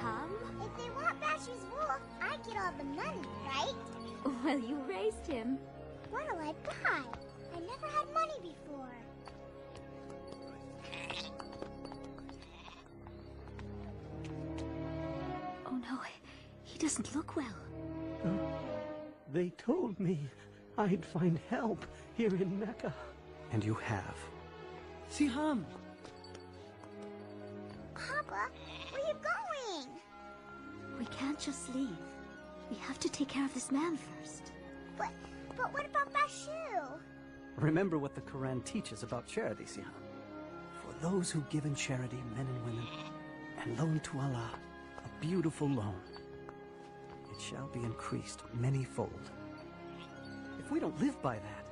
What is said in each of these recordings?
come? If they want Basher's wolf, I get all the money, right? Well, you raised him. What'll I buy? I never had money before. Oh no, he doesn't look well. They told me I'd find help here in Mecca. And you have. Siham! Papa, where are you going? We can't just leave. We have to take care of this man first. But what about Bashu? Remember what the Quran teaches about charity, Siham. For those who give in charity, men and women, and loan to Allah, a beautiful loan, it shall be increased many-fold. If we don't live by that,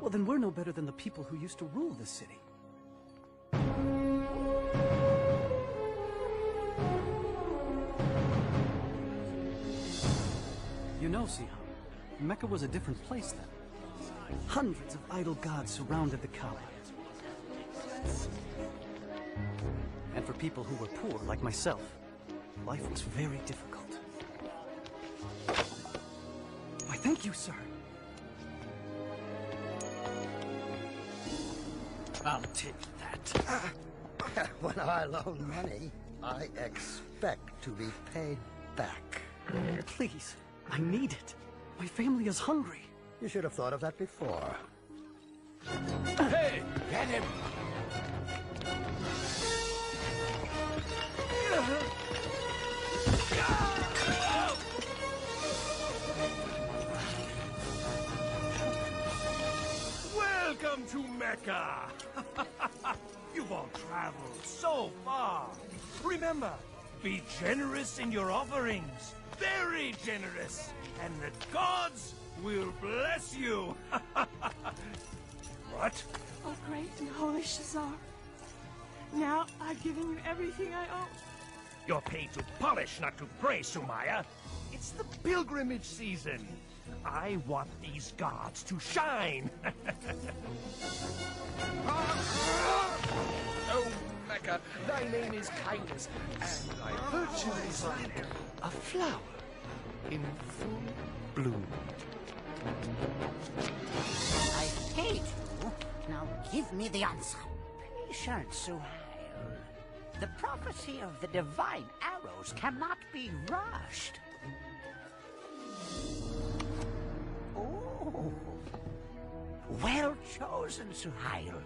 well, then we're no better than the people who used to rule this city. You know, Siham, Mecca was a different place then. Hundreds of idol gods surrounded the Kaaba. And for people who were poor, like myself, life was very difficult. Why, thank you, sir. I'll take that. When I loan money, I expect to be paid back. Please, I need it. My family is hungry. You should have thought of that before. Hey, get him! Welcome to Mecca! You've all traveled so far. Remember, be generous in your offerings. Very generous. And the gods will bless you. What? Oh, great and holy Shazar. Now I've given you everything I own. You're paid to polish, not to pray, Sumaya. It's the pilgrimage season. I want these gods to shine. Oh, Mecca, thy name is kindness, and thy virtue is like a flower in full bloom. I hate you. Now give me the answer. Patience, Suhail. The prophecy of the divine arrows cannot be rushed. Oh, well chosen, Suhail.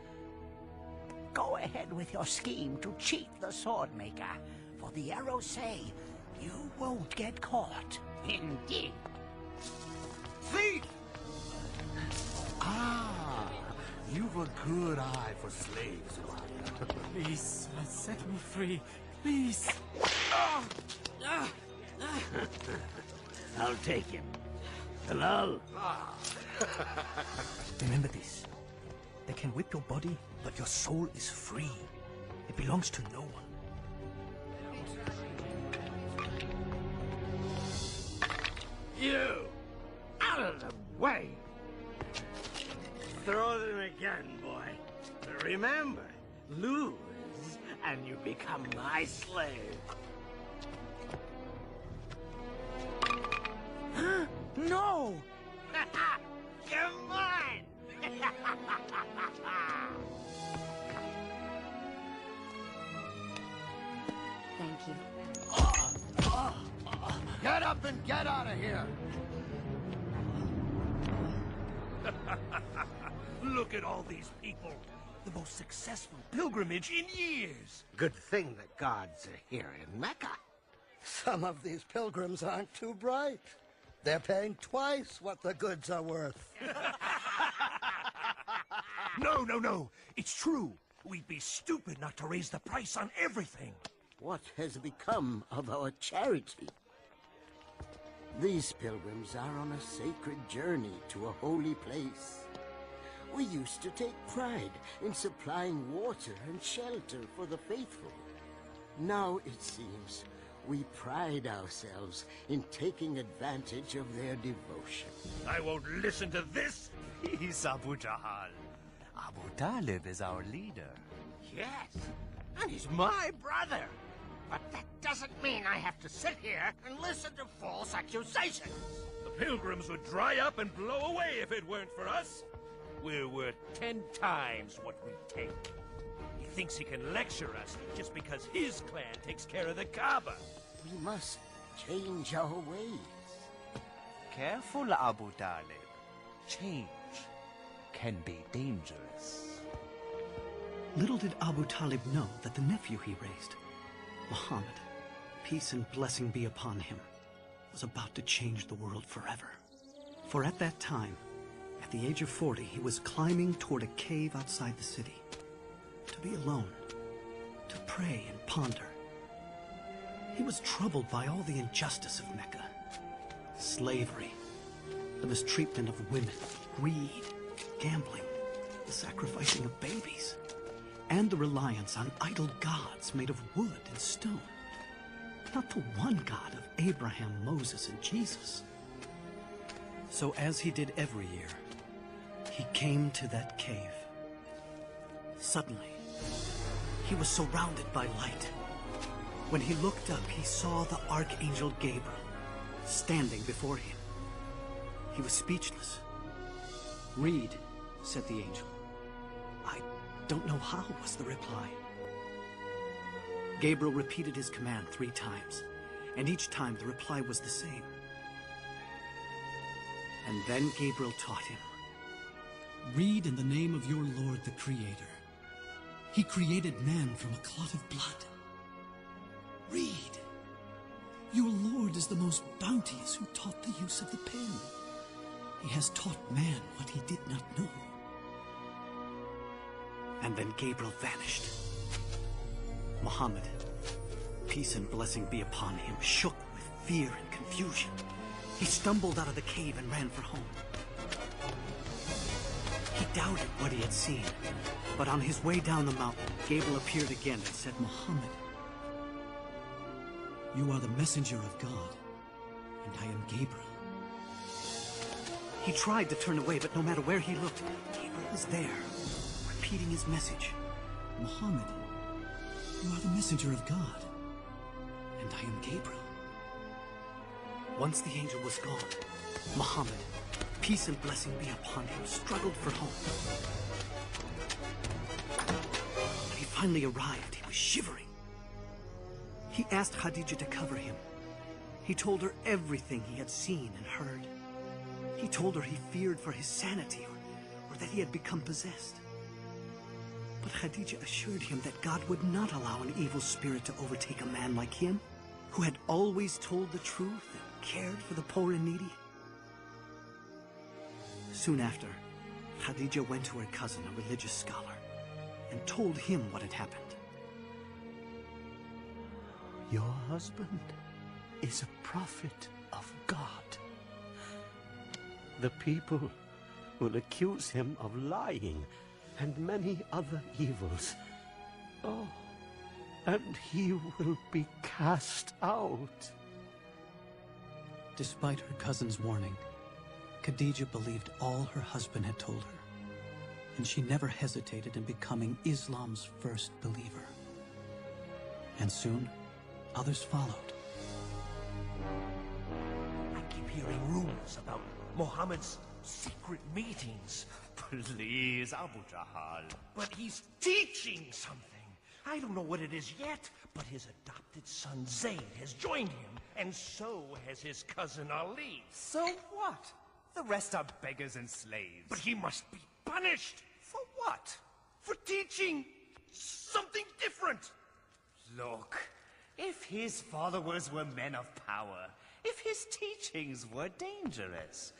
Go ahead with your scheme to cheat the swordmaker, for the arrows say you won't get caught. Indeed. Thief! Ah, you've a good eye for slaves, Please, set me free. Please. I'll take him. Hello? Remember this. They can whip your body, but your soul is free. It belongs to no one. You! Out of the way! Throw them again, boy. But remember, lose, and you become my slave. Huh? No! You're mine! Thank you. Get up and get out of here! Look at all these people. The most successful pilgrimage in years. Good thing the gods are here in Mecca. Some of these pilgrims aren't too bright. They're paying twice what the goods are worth. No. It's true. We'd be stupid not to raise the price on everything. What has become of our charity? These pilgrims are on a sacred journey to a holy place. We used to take pride in supplying water and shelter for the faithful. Now, it seems, we pride ourselves in taking advantage of their devotion. I won't listen to this. He's Abu Jahal. Abu Talib is our leader. Yes, and he's my brother. But that doesn't mean I have to sit here and listen to false accusations. The pilgrims would dry up and blow away if it weren't for us. We're worth 10 times what we take. He thinks he can lecture us just because his clan takes care of the Kaaba. We must change our ways. Careful, Abu Talib. Change can be dangerous. Little did Abu Talib know that the nephew he raised, Muhammad, peace and blessing be upon him, was about to change the world forever. For at that time, at the age of 40, he was climbing toward a cave outside the city, to be alone, to pray and ponder. He was troubled by all the injustice of Mecca, slavery, the mistreatment of women, greed, gambling, the sacrificing of babies, and the reliance on idol gods made of wood and stone. Not the one God of Abraham, Moses, and Jesus. So as he did every year, he came to that cave. Suddenly, he was surrounded by light. When he looked up, he saw the Archangel Gabriel standing before him. He was speechless. "Read," said the angel. "I don't know how," was the reply. Gabriel repeated his command 3 times, and each time the reply was the same. And then Gabriel taught him. "Read in the name of your Lord the Creator. He created man from a clot of blood. Read. Your Lord is the most bounteous who taught the use of the pen. He has taught man what he did not know." And then Gabriel vanished. Muhammad, peace and blessing be upon him, shook with fear and confusion. He stumbled out of the cave and ran for home. He doubted what he had seen, but on his way down the mountain, Gabriel appeared again and said, "Muhammad, You are the messenger of God, and I am Gabriel." He tried to turn away, but no matter where he looked, Gabriel was there, repeating his message. "Muhammad, you are the messenger of God, and I am Gabriel." Once the angel was gone, Muhammad, peace and blessing be upon him, struggled for home. When he finally arrived, he was shivering. He asked Khadija to cover him. He told her everything he had seen and heard. He told her he feared for his sanity or that he had become possessed. But Khadija assured him that God would not allow an evil spirit to overtake a man like him, who had always told the truth and cared for the poor and needy. Soon after, Khadija went to her cousin, a religious scholar, and told him what had happened. "Your husband is a prophet of God. The people will accuse him of lying and many other evils. Oh, and he will be cast out." Despite her cousin's warning, Khadija believed all her husband had told her, and she never hesitated in becoming Islam's first believer. And soon, others followed. I keep hearing rumors about Muhammad's secret meetings. Please, Abu Jahal. But he's teaching something. I don't know what it is yet, but his adopted son Zayd has joined him, and so has his cousin Ali. So what? The rest are beggars and slaves. But he must be punished. For what? For teaching something different. Look, if his followers were men of power, if his teachings were dangerous,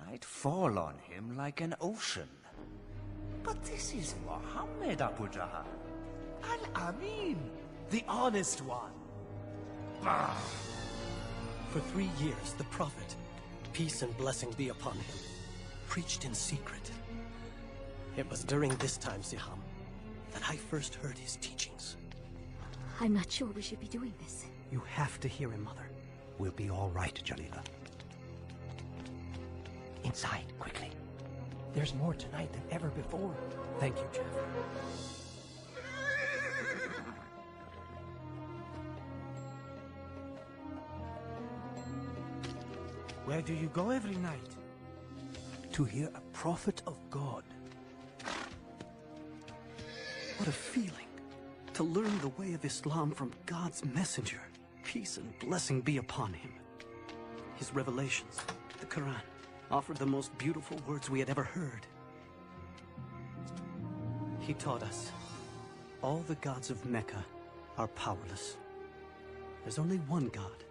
I'd fall on him like an ocean. But this is Muhammad, Abu Jahal. Al-Amin, the honest one. Ah. For 3 years, the Prophet, peace and blessing be upon him, preached in secret. It was during this time, Siham, that I first heard his teachings. I'm not sure we should be doing this. You have to hear him, Mother. We'll be all right, Jalila. Inside, quickly. There's more tonight than ever before. Thank you, Jafar. Where do you go every night? To hear a prophet of God. What a feeling to learn the way of Islam from God's messenger. Peace and blessing be upon him. His revelations, the Quran, offered the most beautiful words we had ever heard. He taught us all the gods of Mecca are powerless. There's only one God,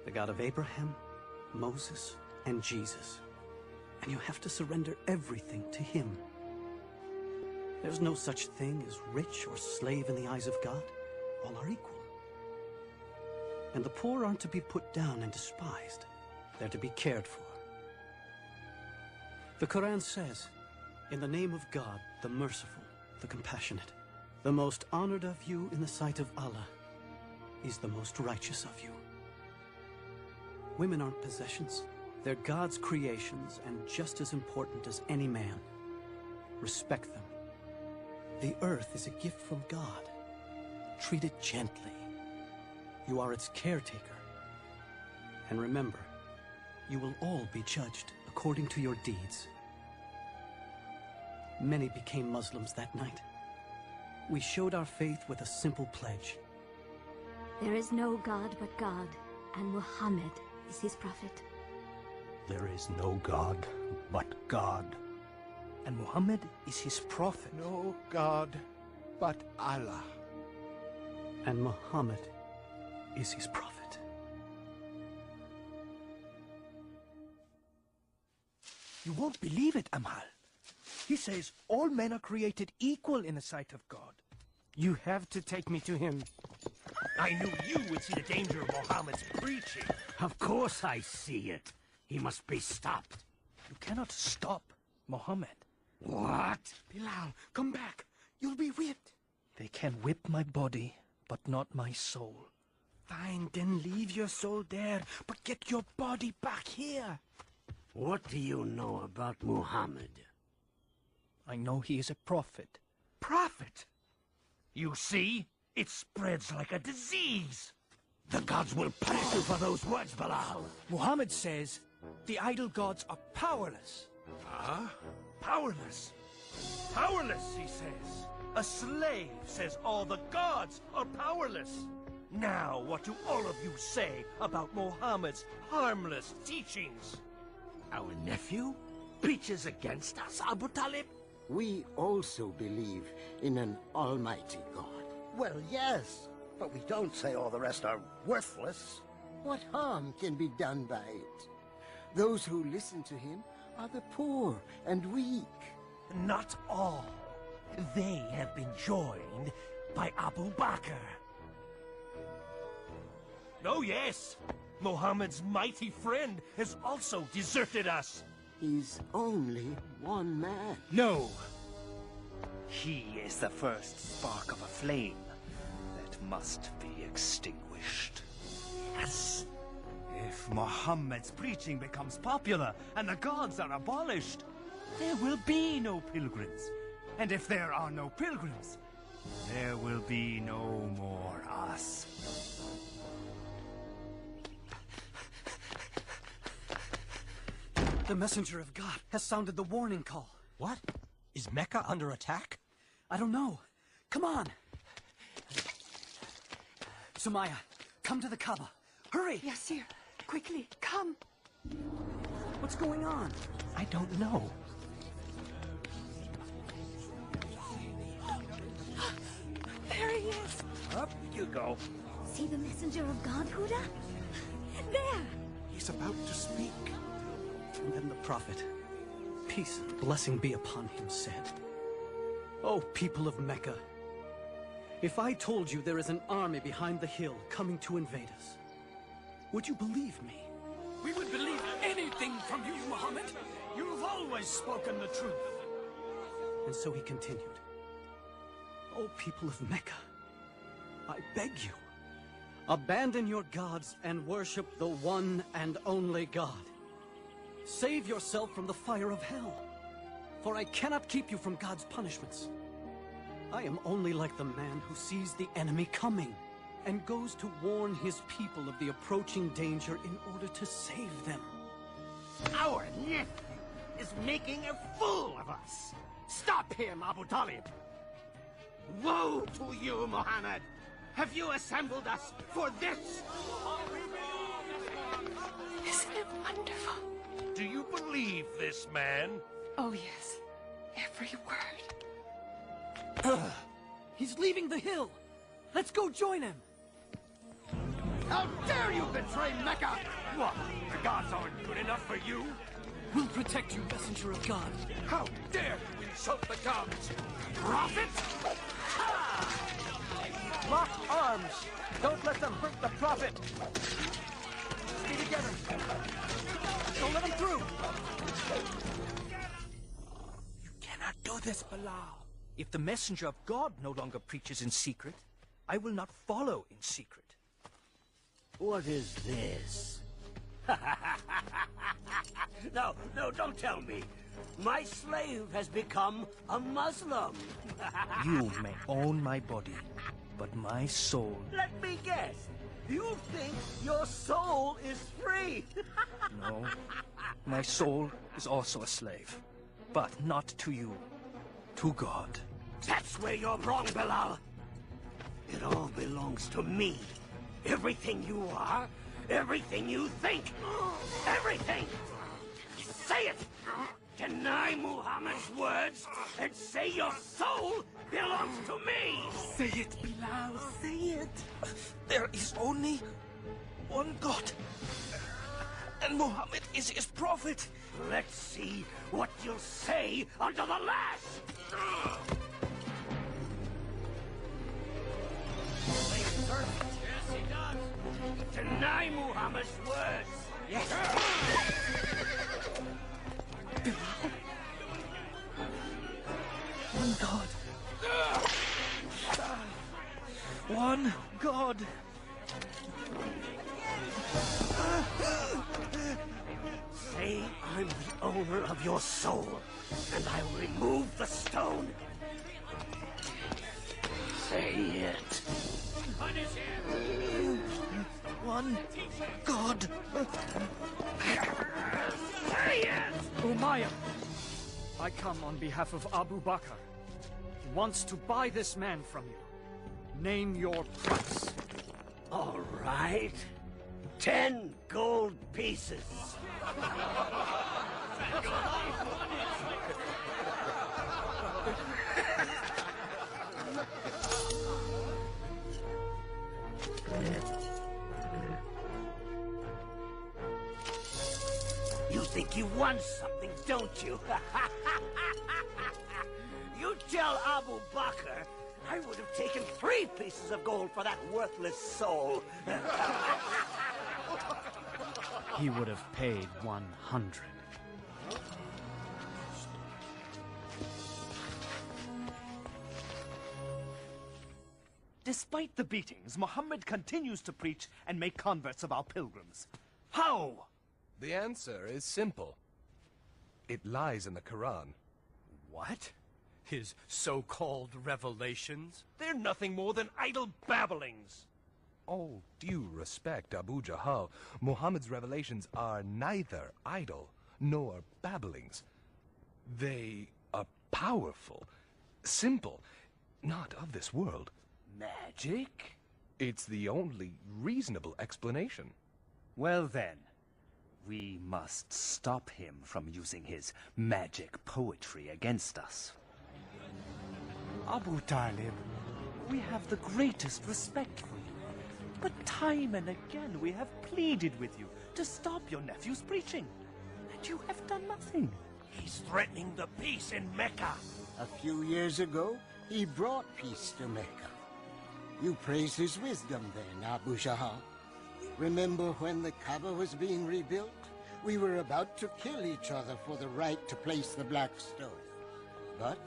the God of Abraham, Moses, and Jesus. And you have to surrender everything to him. There's no such thing as rich or slave in the eyes of God. All are equal. And the poor aren't to be put down and despised. They're to be cared for. The Quran says, in the name of God, the merciful, the compassionate, the most honored of you in the sight of Allah is the most righteous of you. Women aren't possessions. They're God's creations and just as important as any man. Respect them. The earth is a gift from God. Treat it gently. You are its caretaker. And remember, you will all be judged according to your deeds. Many became Muslims that night. We showed our faith with a simple pledge. There is no God but God, and Muhammad is his prophet. There is no God but God. And Muhammad is his prophet. No God but Allah. And Muhammad is his prophet. You won't believe it, Amal. He says all men are created equal in the sight of God. You have to take me to him. I knew you would see the danger of Muhammad's preaching. Of course I see it. He must be stopped. You cannot stop Muhammad. What? Bilal, come back. You'll be whipped. They can whip my body, but not my soul. Fine, then leave your soul there, but get your body back here. What do you know about Muhammad? I know he is a prophet. Prophet? You see? It spreads like a disease. The gods will punish you for those words, Bilal. Muhammad says the idol gods are powerless. Huh? Powerless. Powerless, he says. A slave says all the gods are powerless. Now, what do all of you say about Muhammad's harmless teachings? Our nephew preaches against us, Abu Talib? We also believe in an almighty God. Well, yes, but we don't say all the rest are worthless. What harm can be done by it? Those who listen to him are the poor and weak. Not all. They have been joined by Abu Bakr. Oh yes, Muhammad's mighty friend has also deserted us. He's only one man. No. He is the first spark of a flame that must be extinguished. Yes. If Muhammad's preaching becomes popular and the gods are abolished, there will be no pilgrims. And if there are no pilgrims, there will be no more us. The messenger of God has sounded the warning call. What? Is Mecca under attack? I don't know. Come on. Sumaya, come to the Kaaba. Hurry! Yasir, quickly, come. What's going on? I don't know. There he is. Up you go. See the messenger of God, Huda? There! He's about to speak. And then the prophet, peace and blessing be upon him, said, "O people of Mecca, if I told you there is an army behind the hill coming to invade us, would you believe me?" We would believe anything from you, Muhammad. You've always spoken the truth. And so he continued, "O people of Mecca, I beg you, abandon your gods and worship the one and only God. Save yourself from the fire of hell, for I cannot keep you from God's punishments. I am only like the man who sees the enemy coming and goes to warn his people of the approaching danger in order to save them. Our nephew is making a fool of us. Stop him, Abu Talib. Woe to you, Muhammad. Have you assembled us for this? Isn't it wonderful? Do you believe this man? Oh, yes. Every word. He's leaving the hill. Let's go join him. How dare you betray Mecca? What? The gods aren't good enough for you? We'll protect you, messenger of God. How dare you insult the gods? Prophet? Lock arms. Don't let them hurt the prophet. Stay together. Don't let them through. You cannot do this, Bilal. If the messenger of God no longer preaches in secret, I will not follow in secret. What is this? No, don't tell me. My slave has become a Muslim. You may own my body, but my soul... Let me guess. You think your soul is free? No. My soul is also a slave. But not to you. To God. That's where you're wrong, Bilal. It all belongs to me. Everything you are, everything you think, everything! Say it! Deny Muhammad's words and say your soul belongs to me! Say it, Bilal, say it! There is only one God. And Muhammad is his prophet. Let's see what you'll say under the lash! Say it, sir. Yes, he does. Deny Muhammad's words. Yes. One God. One God. Say I'm the owner of your soul, and I will remove the stone. Say it. Punish him. One God. Say it! Umayyah, I come on behalf of Abu Bakr. He wants to buy this man from you. Name your price. All right. 10 gold pieces. You think you won something, don't you? You tell Abu Bakr I would have taken 3 pieces of gold for that worthless soul. He would have paid 100. Despite the beatings, Muhammad continues to preach and make converts of our pilgrims. How? The answer is simple. It lies in the Quran. What? His so-called revelations? They're nothing more than idle babblings. All due respect, Abu Jahal, Muhammad's revelations are neither idle nor babblings. They are powerful, simple, not of this world. Magic? It's the only reasonable explanation. Well then, we must stop him from using his magic poetry against us. Abu Talib, we have the greatest respect for you. But time and again we have pleaded with you to stop your nephew's preaching. And you have done nothing. He's threatening the peace in Mecca. A few years ago, he brought peace to Mecca. You praise his wisdom then, Abu Jahal. Remember when the Kaaba was being rebuilt? We were about to kill each other for the right to place the black stone. But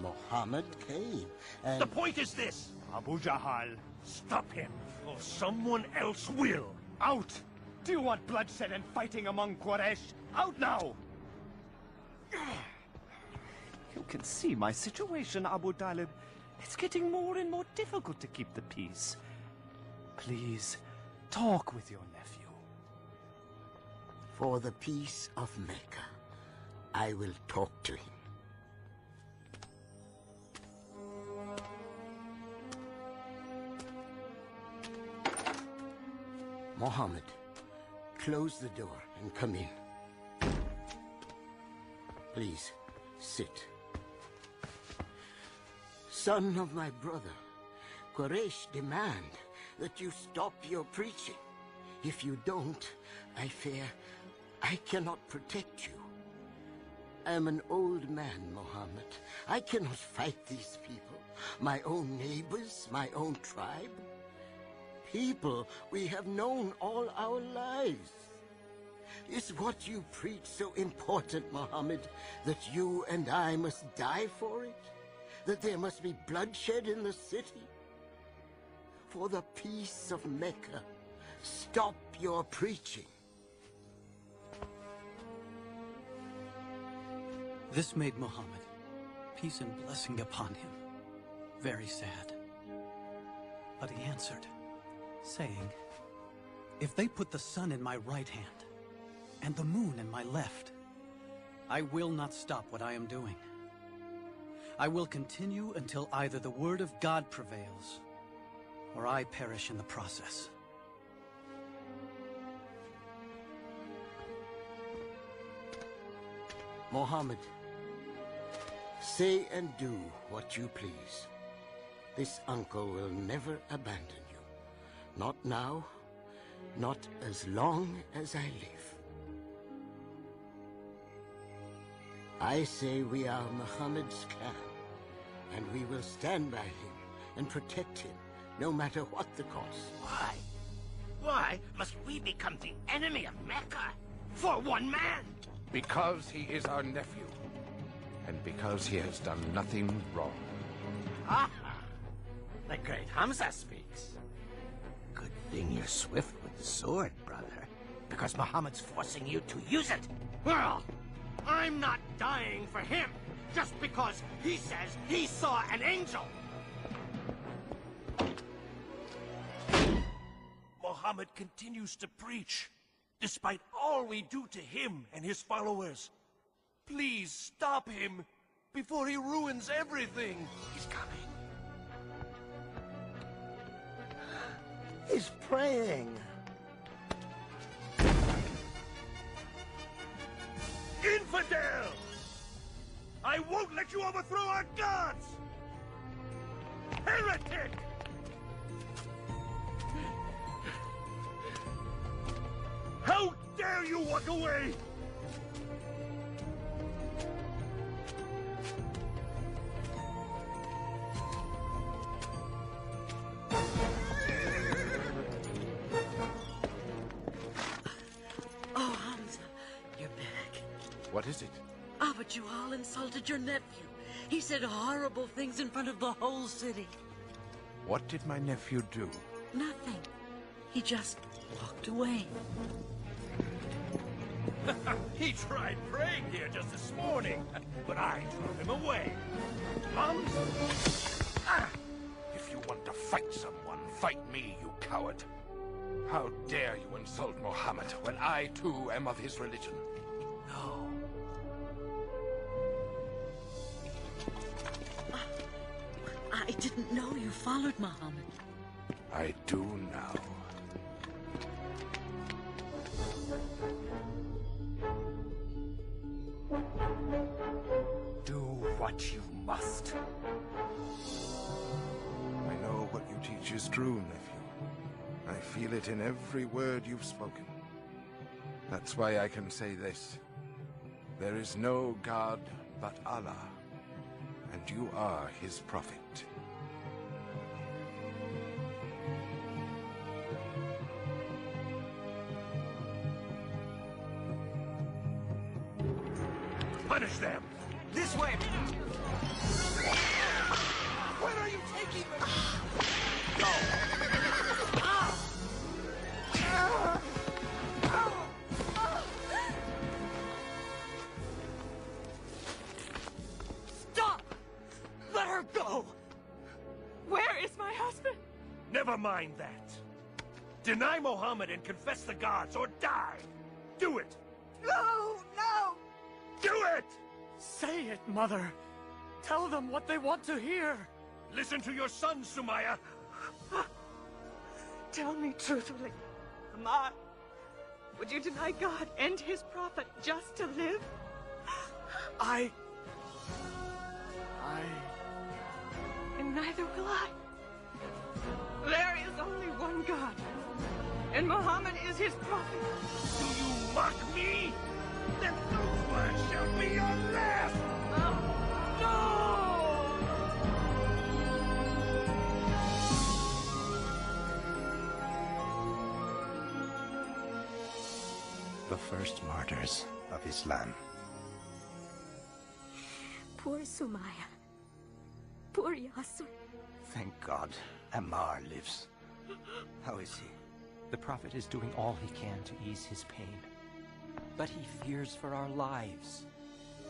Muhammad came, and... The point is this, Abu Jahal. Stop him, or someone else will. Out! Do you want bloodshed and fighting among Quraysh? Out now! You can see my situation, Abu Talib. It's getting more and more difficult to keep the peace. Please, talk with your nephew. For the peace of Mecca, I will talk to him. Muhammad, close the door and come in. Please, sit. Son of my brother, Quraysh demand that you stop your preaching. If you don't, I fear I cannot protect you. I am an old man, Muhammad. I cannot fight these people, my own neighbors, my own tribe. People we have known all our lives. Is what you preach so important, Muhammad, that you and I must die for it? That there must be bloodshed in the city? For the peace of Mecca, stop your preaching. This made Muhammad, peace and blessing upon him, very sad. But he answered, saying, "If they put the sun in my right hand and the moon in my left, I will not stop what I am doing. I will continue until either the word of God prevails or I perish in the process." Muhammad, say and do what you please. This uncle will never abandon you. Not now, not as long as I live. I say we are Muhammad's clan, and we will stand by him and protect him, no matter what the cost. Why? Why must we become the enemy of Mecca? For one man? Because he is our nephew, and because he has done nothing wrong. Aha! The great Hamza speaks. Good thing you're swift with the sword, brother, because Muhammad's forcing you to use it. Well, I'm not dying for him, just because he says he saw an angel. Muhammad continues to preach, despite all we do to him and his followers. Please stop him before he ruins everything. He's coming. He's praying. Infidel! I won't let you overthrow our gods! Heretic! How dare you walk away! Oh, Hamza, you're back. What is it? Abu Jahal insulted your nephew. He said horrible things in front of the whole city. What did my nephew do? Nothing. He just walked away. He tried praying here just this morning, but I drove him away. If you want to fight someone, fight me, you coward. How dare you insult Muhammad when I, too, am of his religion? No. I didn't know you followed Muhammad. I do now. Do what you must. I know what you teach is true, nephew. I feel it in every word you've spoken. That's why I can say this. There is no God but Allah, and you are his prophet. Punish them! This way! Where are you taking me? Go! Stop! Let her go! Where is my husband? Never mind that. Deny Muhammad and confess the gods, or die! Do it, No! No! Do it! Say it, Mother. Tell them what they want to hear. Listen to your son, Sumaya. Tell me truthfully, Amar, would you deny God and his prophet just to live? And neither will I. There is only one God, and Muhammad is his prophet. Do you mock me? Then those words shall be your last! The first martyrs of Islam. Poor Sumaya. Poor Yasser. Thank God, Ammar lives. How is he? The Prophet is doing all he can to ease his pain. But he fears for our lives,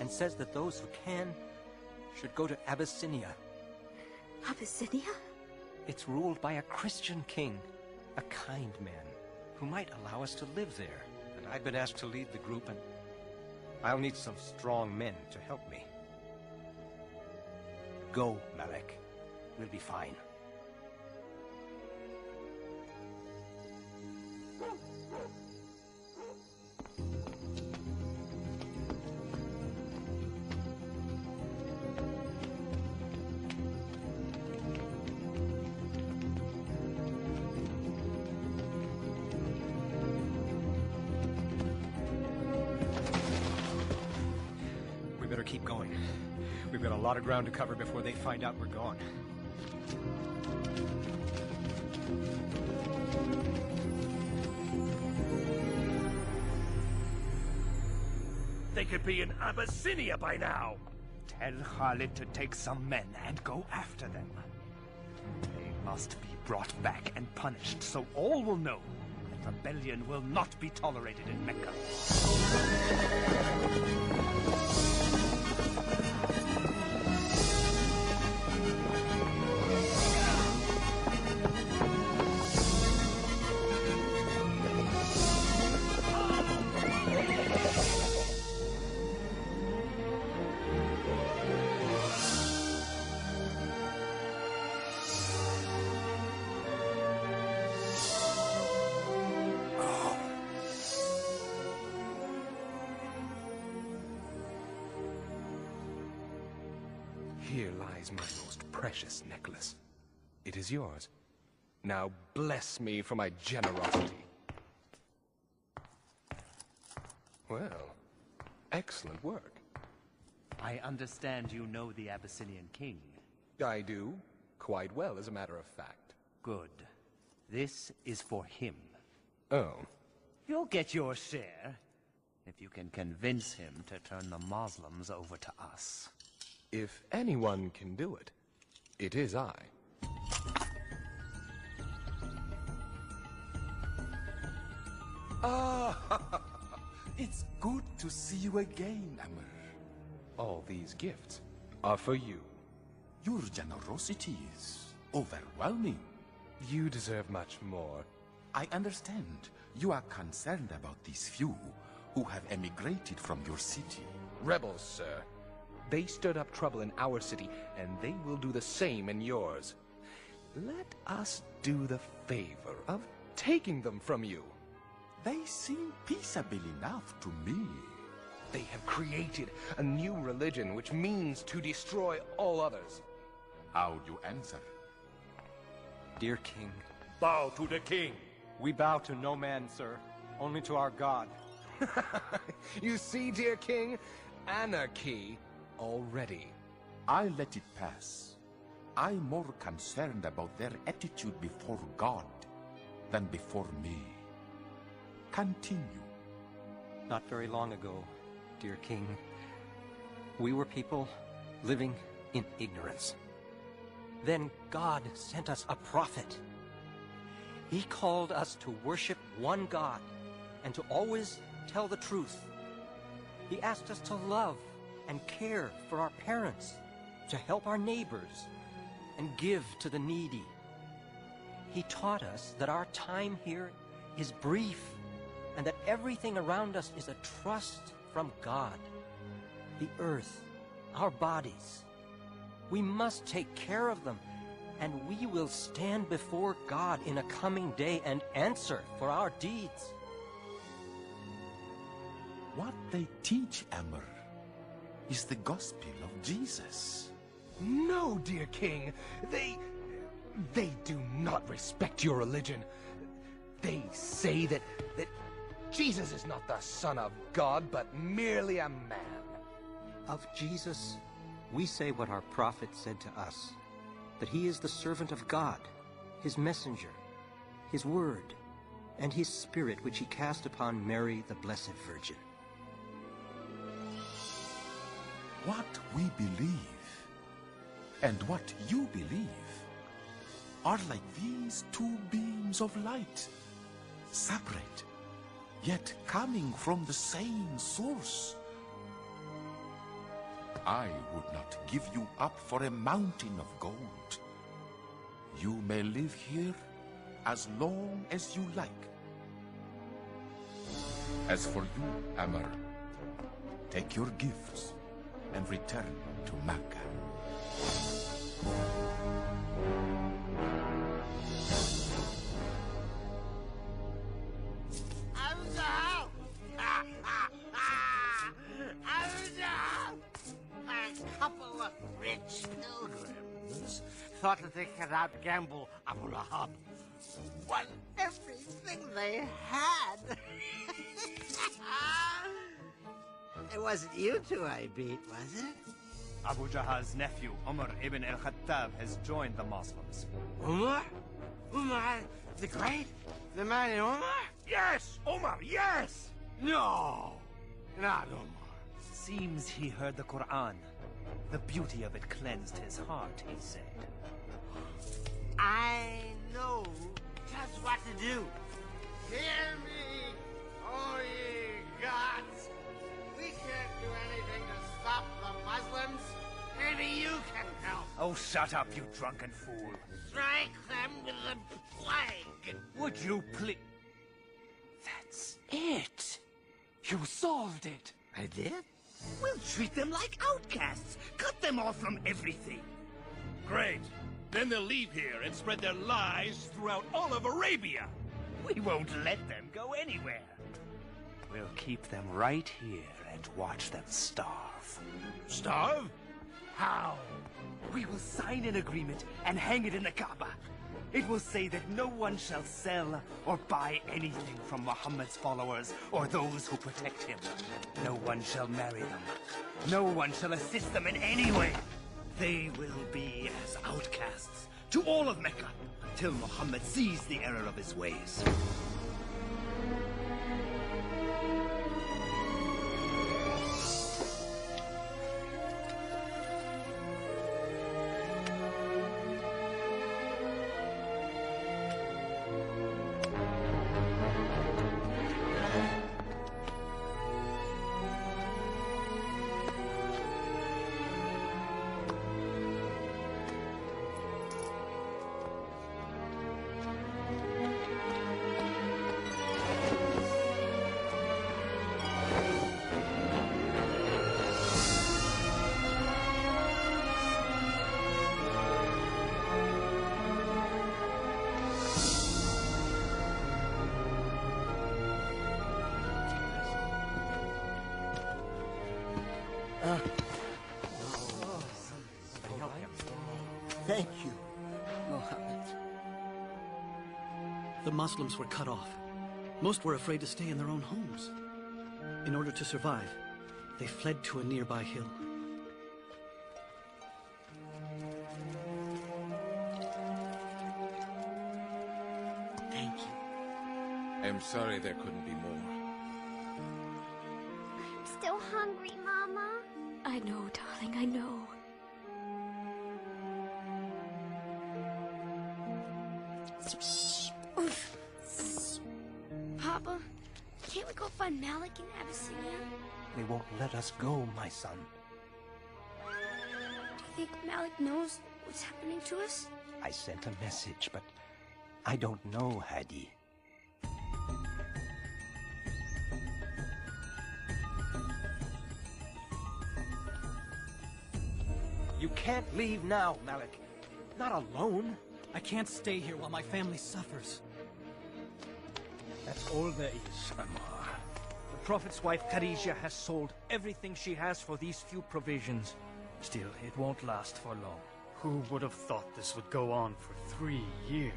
and says that those who can should go to Abyssinia. Abyssinia? It's ruled by a Christian king, a kind man, who might allow us to live there. And I've been asked to lead the group, and I'll need some strong men to help me. Go, Malek. We'll be fine. We better keep going. We've got a lot of ground to cover before they find out we're gone. They could be in Abyssinia by now. Tell Khalid to take some men and go after them. They must be brought back and punished, so all will know that rebellion will not be tolerated in Mecca. Here lies my most precious necklace. It is yours. Now bless me for my generosity. Well, excellent work. I understand you know the Abyssinian king. I do. Quite well, as a matter of fact. Good. This is for him. Oh. You'll get your share, if you can convince him to turn the Muslims over to us. If anyone can do it, it is I. Ah, it's good to see you again, Amr. All these gifts are for you. Your generosity is overwhelming. You deserve much more. I understand. You are concerned about these few who have emigrated from your city. Rebels, sir. They stirred up trouble in our city, and they will do the same in yours. Let us do the favor of taking them from you. They seem peaceable enough to me. They have created a new religion which means to destroy all others. How do you answer? Dear King. Bow to the king. We bow to no man, sir. Only to our God. You see, dear King? Anarchy already. I let it pass. I'm more concerned about their attitude before God than before me. Continue. Not very long ago, dear King, we were people living in ignorance. Then God sent us a prophet. He called us to worship one God and to always tell the truth. He asked us to love and care for our parents, to help our neighbors, and give to the needy. He taught us that our time here is brief, and that everything around us is a trust from God. The earth, our bodies. We must take care of them, and we will stand before God in a coming day and answer for our deeds. What they teach, Amr, is the gospel of Jesus. No, dear king. They do not respect your religion. They say that Jesus is not the Son of God, but merely a man. Of Jesus, we say what our prophet said to us, that he is the servant of God, his messenger, his word, and his spirit which he cast upon Mary, the Blessed Virgin. What we believe and what you believe are like these two beams of light, separate, yet coming from the same source. I would not give you up for a mountain of gold. You may live here as long as you like. As for you, Amr, take your gifts and return to Mecca. A couple of rich pilgrims thought that they could out-gamble Abu Lahab. Won everything they had. It wasn't you two I beat, was it? Abu Jahal's nephew, Umar ibn al-Khattab, has joined the Muslims. Umar? Umar the Great? The mighty Umar? Yes, Umar, yes! No, not Umar. Seems he heard the Quran. The beauty of it cleansed his heart, he said. I know just what to do. Hear me, O ye gods! We can't do anything to stop the Muslims. Maybe you can help. Oh, shut up, you drunken fool. Strike them with the plague. Would you please... That's it. You solved it. I did? We'll treat them like outcasts. Cut them off from everything. Great. Then they'll leave here and spread their lies throughout all of Arabia. We won't let them go anywhere. We'll keep them right here and watch them starve. Starve? How? We will sign an agreement and hang it in the Kaaba. It will say that no one shall sell or buy anything from Muhammad's followers or those who protect him. No one shall marry them. No one shall assist them in any way. They will be as outcasts to all of Mecca till Muhammad sees the error of his ways. Thank you, Muhammad. The Muslims were cut off. Most were afraid to stay in their own homes. In order to survive, they fled to a nearby hill. Thank you. I'm sorry there couldn't be more. I'm still hungry, Mama. I know, darling, I know. Papa, can't we go find Malik in Abyssinia? They won't let us go, my son. Do you think Malik knows what's happening to us? I sent a message, but I don't know, Hadi. You can't leave now, Malik. Not alone. I can't stay here while my family suffers. That's all there is, Ammar. The Prophet's wife Khadija has sold everything she has for these few provisions. Still, it won't last for long. Who would have thought this would go on for 3 years?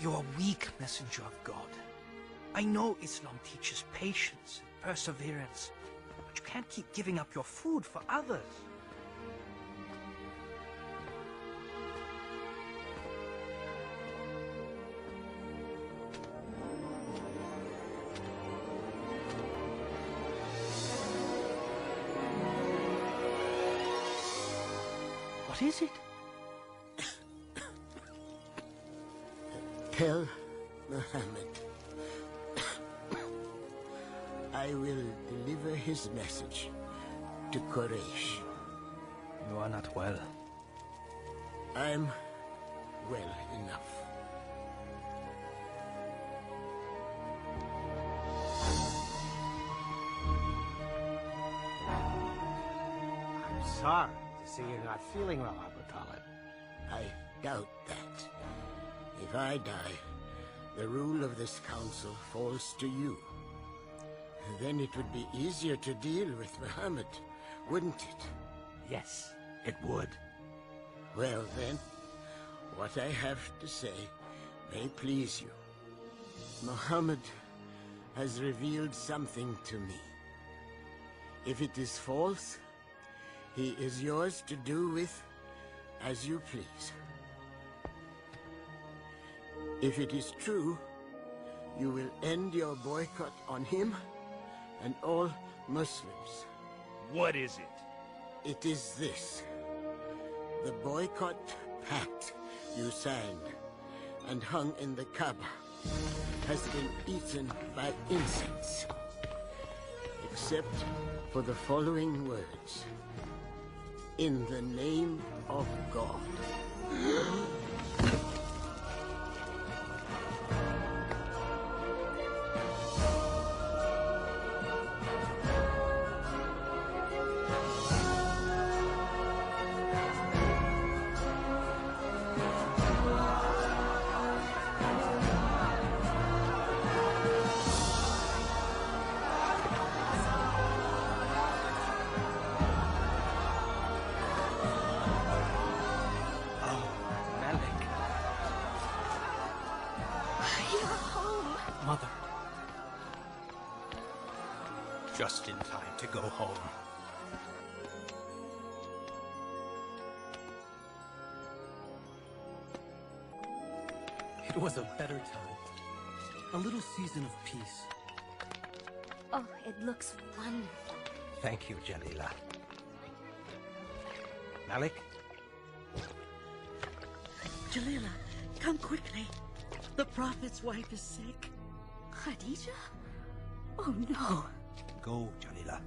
You're a weak messenger of God. I know Islam teaches patience and perseverance, but you can't keep giving up your food for others. What is it? Tell Muhammad I will deliver his message to Quraysh. You are not well. I'm well enough. I'm sorry to see you're not feeling well, Abu Talib. I doubt that. If I die, the rule of this council falls to you. Then it would be easier to deal with Muhammad, wouldn't it? Yes, it would. Well then, what I have to say may please you. Muhammad has revealed something to me. If it is false, he is yours to do with as you please. If it is true, you will end your boycott on him and all Muslims. What is it? It is this. The boycott pact you signed and hung in the Kaaba has been eaten by insects. Except for the following words. In the name of God. Just in time to go home. It was a better time. A little season of peace. Oh, it looks wonderful. Thank you, Jalila. Malik? Jalila, come quickly. The Prophet's wife is sick. Khadija? Oh no. Go, Jalila.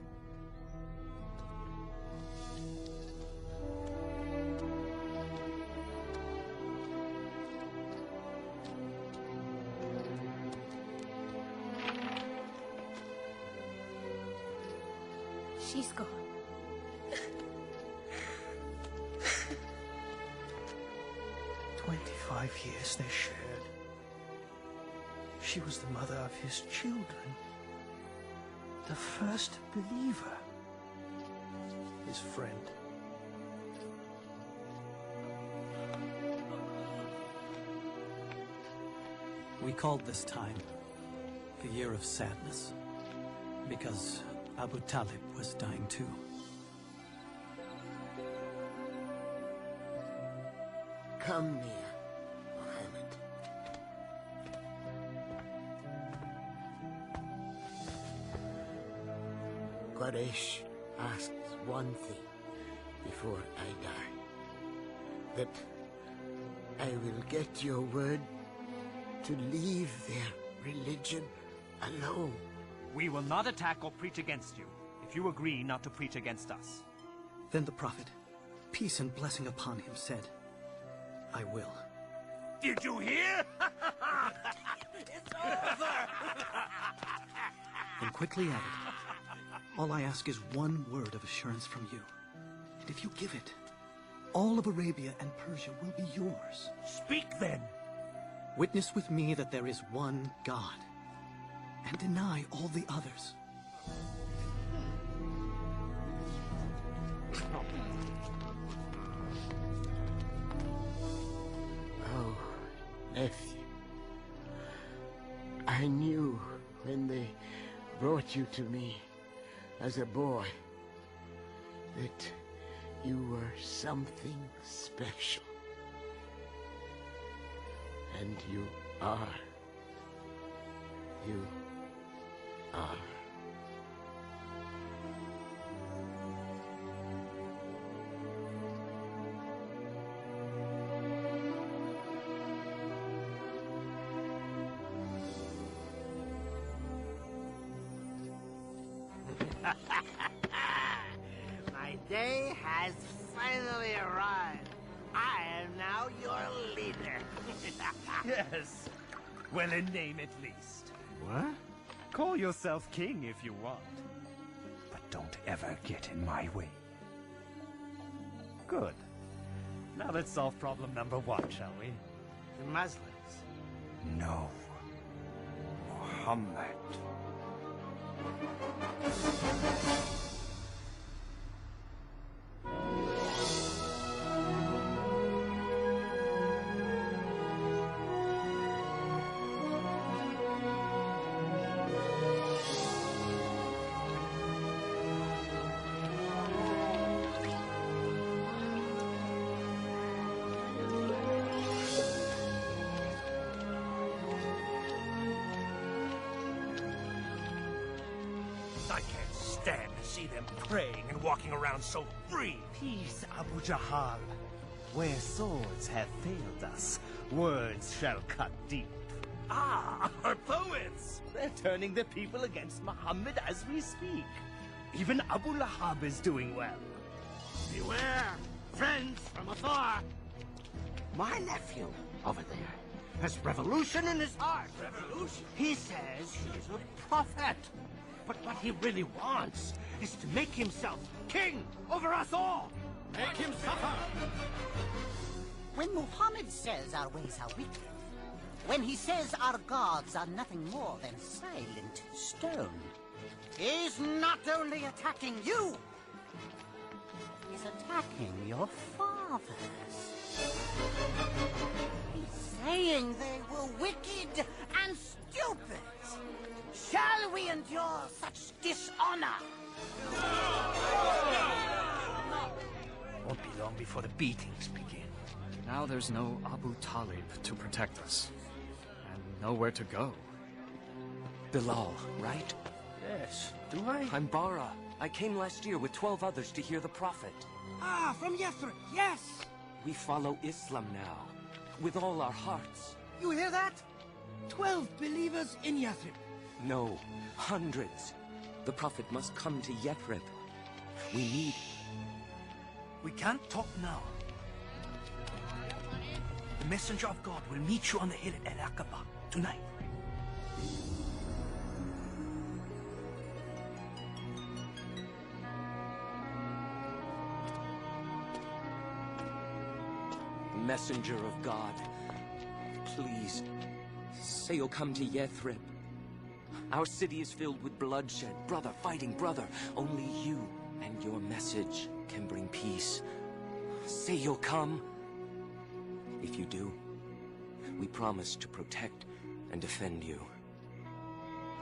She's gone. Years they shared. She was the mother of his children. The first believer. His friend. We called this time the Year of Sadness, because Abu Talib was dying too. Come near, Muhammad. Quraysh asks one thing before I die. That I will get your word to leave their religion alone. We will not attack or preach against you, if you agree not to preach against us. Then the Prophet, peace and blessing upon him, said, I will. Did you hear? It's over! and quickly added, "All I ask is one word of assurance from you. And if you give it, all of Arabia and Persia will be yours." Speak then! Witness with me that there is one God, and deny all the others. Oh, nephew. I knew when they brought you to me as a boy that you were something special. And you are. You are. My day has finally arrived. I am now your leader. Yes. Well, in name at least. What? Call yourself king if you want. But don't ever get in my way. Good. Now let's solve problem number 1, shall we? The Muslims. No. Muhammad. I can't stand to see them praying and walking around so free. Peace, Abu Jahal. Where swords have failed us, words shall cut deep. Ah, our poets! They're turning the people against Muhammad as we speak. Even Abu Lahab is doing well. Beware, friends from afar. My nephew over there has revolution in his heart. Revolution? He says he's a prophet. But what he really wants is to make himself king over us all. Make him suffer. When Muhammad says our ways are wicked, when he says our gods are nothing more than silent stone, He's not only attacking you, he's attacking your fathers. He's saying they were wicked and stupid. Shall we endure such dishonor? Won't be long before the beatings begin. Now there's no Abu Talib to protect us. And nowhere to go. Bilal, right? Yes. Do I? I'm Bara. I came last year with 12 others to hear the Prophet. Ah, from Yathrib, yes. We follow Islam now, with all our hearts. You hear that? 12 believers in Yathrib. No, hundreds. The Prophet must come to Yathrib. We need... We can't talk now. The messenger of God will meet you on the hill at Al-Aqaba tonight. Messenger of God, please, say you'll come to Yathrib. Our city is filled with bloodshed, brother fighting brother. Only you and your message can bring peace. Say you'll come. If you do, we promise to protect and defend you.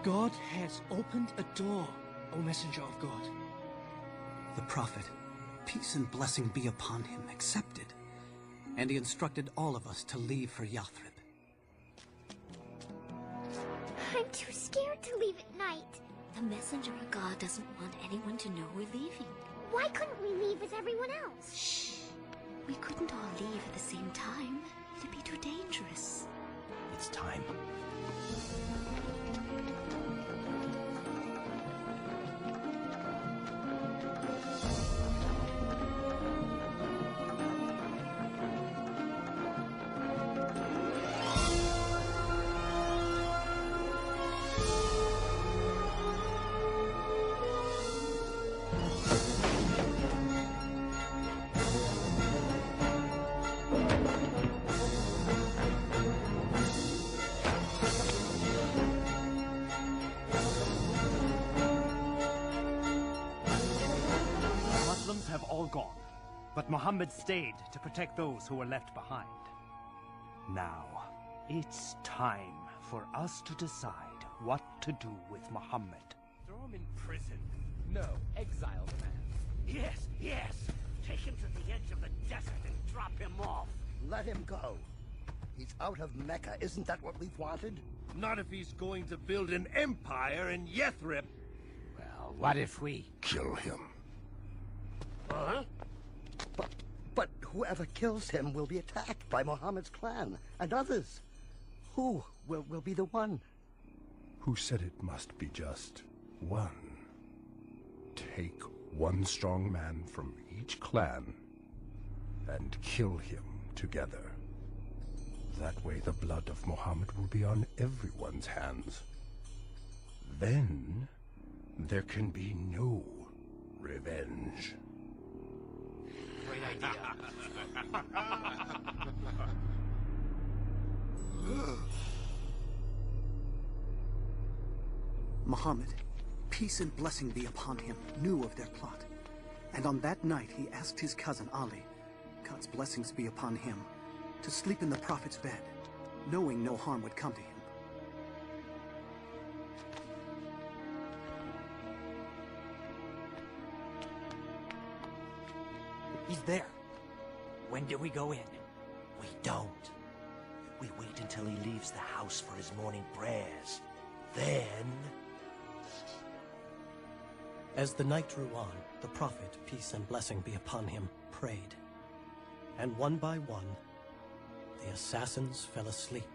God has opened a door, O Messenger of God. The Prophet, peace and blessing be upon him, accepted. And he instructed all of us to leave for Yathrib. I'm too scared to leave at night. The messenger of God doesn't want anyone to know we're leaving. Why couldn't we leave with everyone else? Shh. We couldn't all leave at the same time. It'd be too dangerous. It's time. But Muhammad stayed to protect those who were left behind. Now, it's time for us to decide what to do with Muhammad. Throw him in prison. No, exile the man. Yes, yes. Take him to the edge of the desert and drop him off. Let him go. He's out of Mecca. Isn't that what we've wanted? Not if he's going to build an empire in Yathrib. Well, what if we kill him? Huh? But whoever kills him will be attacked by Muhammad's clan and others. Who will be the one? Who said it must be just one? Take one strong man from each clan and kill him together. That way the blood of Muhammad will be on everyone's hands. Then there can be no revenge. Great idea. Muhammad, peace and blessing be upon him, knew of their plot. And on that night he asked his cousin Ali, God's blessings be upon him, to sleep in the Prophet's bed, knowing no harm would come to him. He's there. When do we go in? We don't. We wait until he leaves the house for his morning prayers. Then... As the night drew on, the Prophet, peace and blessing be upon him, prayed. And one by one, the assassins fell asleep.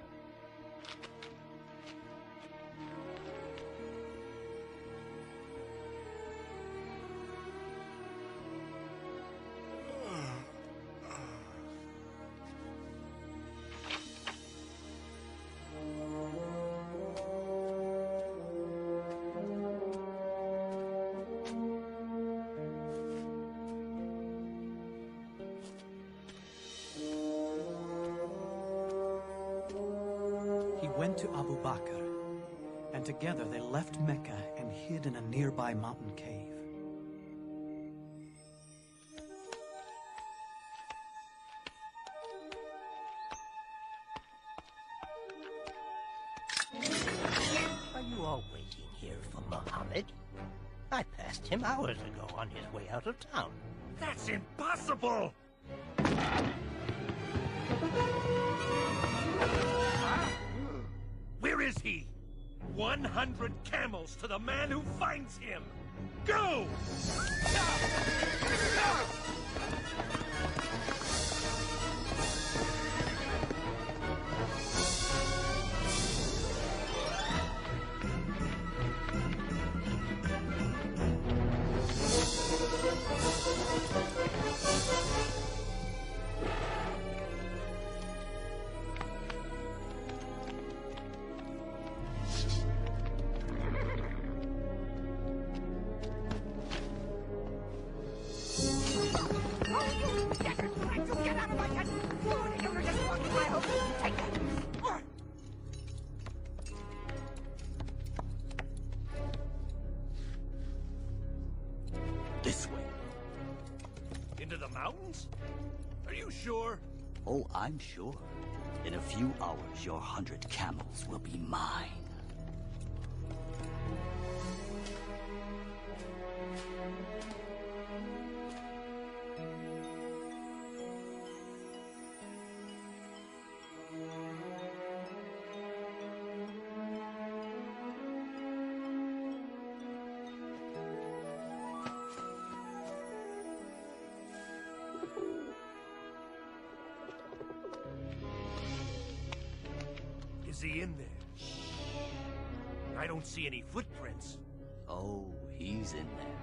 Went to Abu Bakr, and together they left Mecca and hid in a nearby mountain cave. Are you all waiting here for Muhammad? I passed him hours ago on his way out of town. That's impossible! Where is he? 100 camels to the man who finds him! Go! This way. Into the mountains? Are you sure? Oh, I'm sure. In a few hours, your 100 camels will be mine. Is he in there? I don't see any footprints. Oh, he's in there.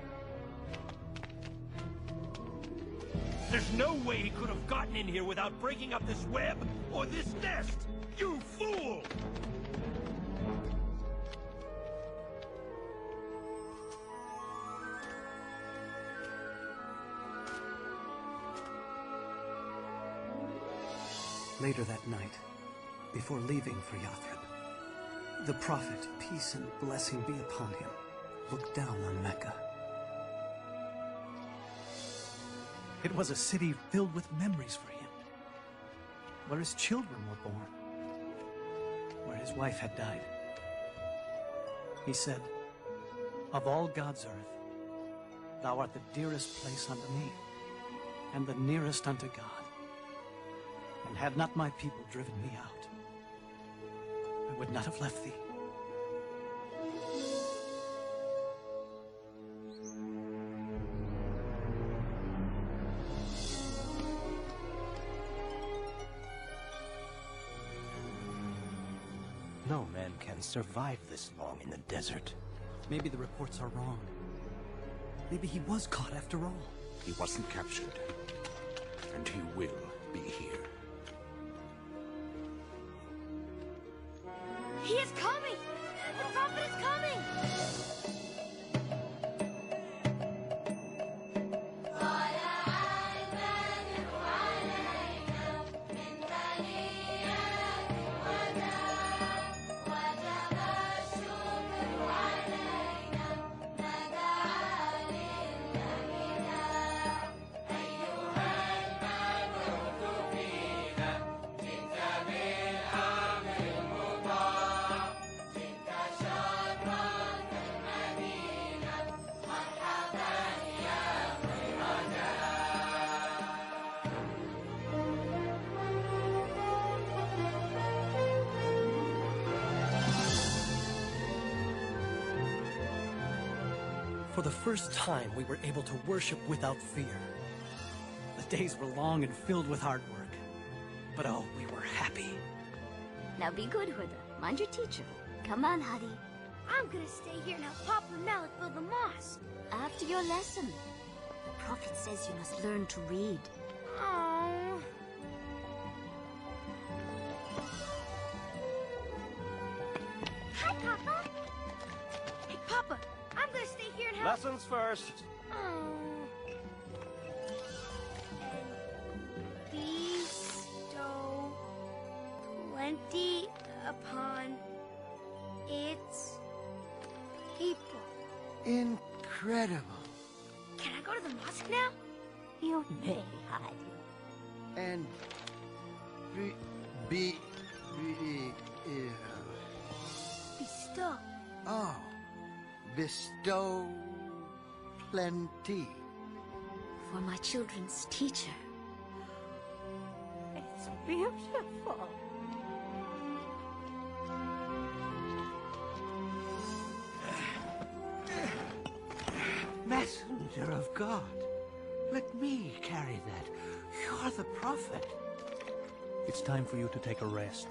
There's no way he could have gotten in here without breaking up this web or this nest! You fool! Later that night, before leaving for Yathrib, the Prophet, peace and blessing be upon him, looked down on Mecca. It was a city filled with memories for him, where his children were born, where his wife had died. He said, "Of all God's earth, thou art the dearest place unto me, and the nearest unto God. And had not my people driven me out, I would not have left thee." No man can survive this long in the desert. Maybe the reports are wrong. Maybe he was caught after all. He wasn't captured, and he will be here. He is coming! The prophet is coming! For the first time, we were able to worship without fear. The days were long and filled with hard work. But oh, we were happy. Now be good, Huda. Mind your teacher. Come on, Hadi. I'm gonna stay here and help Papa and Malik build the mosque. After your lesson. The Prophet says you must learn to read. Oh. Hi, Papa. Hey, Papa. I'm gonna stay here and help. Lessons first. Oh. And bestow plenty upon its people. Incredible. Can I go to the mosque now? You may, Hadi. And Bestow. oh, bestow plenty. For my children's teacher. It's beautiful. Messenger of God, let me carry that. You're the prophet. It's time for you to take a rest.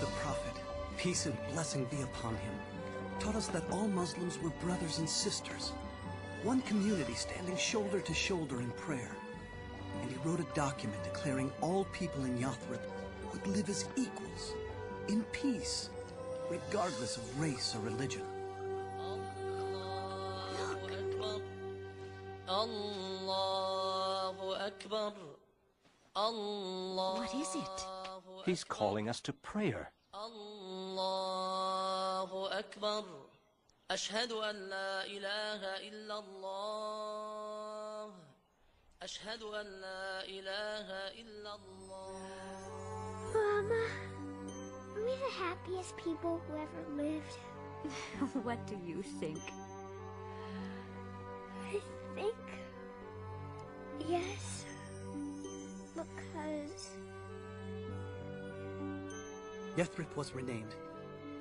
The Prophet, peace and blessing be upon him, taught us that all Muslims were brothers and sisters, one community standing shoulder to shoulder in prayer. And he wrote a document declaring all people in Yathrib would live as equals, in peace, regardless of race or religion. What is it? He's calling us to prayer. Allahu Akbar. Ashhadu an la ilaha illallah. Ashhadu an la ilaha illallah. Mama, are we the happiest people who ever lived? What do you think? I think yes, because Yathrib was renamed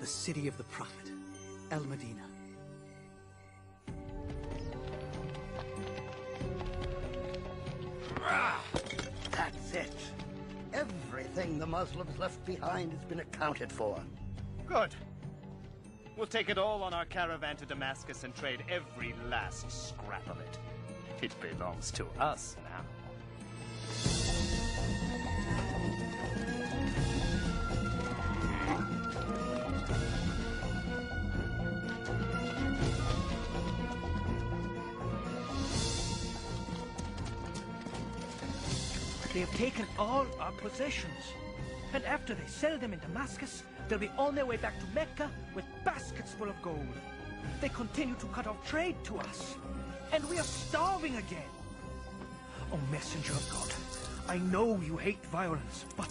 the city of the Prophet, Al-Medina. That's it. Everything the Muslims left behind has been accounted for. Good. We'll take it all on our caravan to Damascus and trade every last scrap of it. It belongs to us now. They have taken all our possessions. And after they sell them in Damascus, they'll be on their way back to Mecca with baskets full of gold. They continue to cut off trade to us. and we are starving again. Oh, messenger of God, I know you hate violence, but...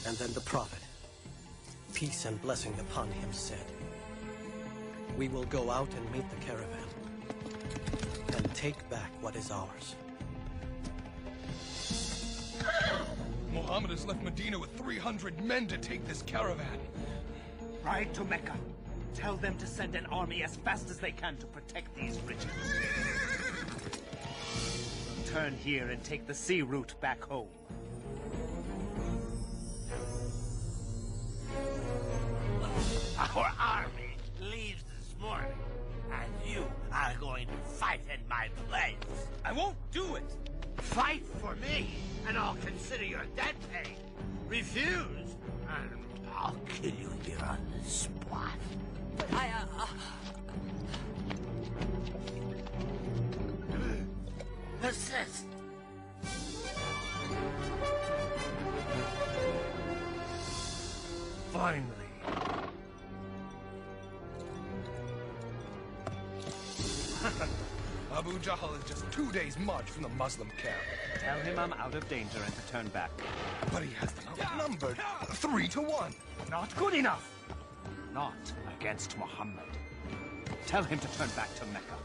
And then the prophet, peace and blessing upon him, said, "We will go out and meet the caravan, and take back what is ours." Muhammad has left Medina with 300 men to take this caravan. Ride to Mecca. Tell them to send an army as fast as they can to protect these riches. Turn here and take the sea route back home. Our army leaves this morning, and you are going to fight in my place. I won't do it! Fight for me, and I'll consider your debt paid. Refuse, and I'll kill you here on the spot. But Persist. Finally. Abu Jahl is just 2 days' march from the Muslim camp. Tell him I'm out of danger and to turn back. But he has them outnumbered 3 to 1. Not good enough. Not against Muhammad. Tell him to turn back to Mecca.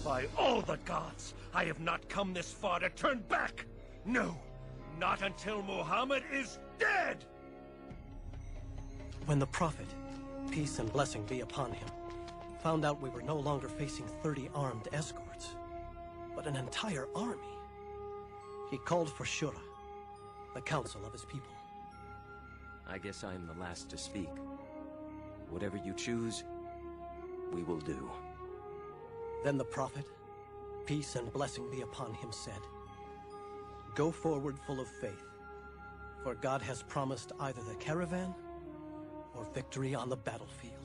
By all the gods, I have not come this far to turn back! No, not until Muhammad is dead! When the prophet, peace and blessing be upon him, found out we were no longer facing 30 armed escorts, but an entire army, he called for Shura, the council of his people. I guess I am the last to speak. Whatever you choose, we will do. Then the prophet, peace and blessing be upon him, said, "Go forward full of faith, for God has promised either the caravan or victory on the battlefield."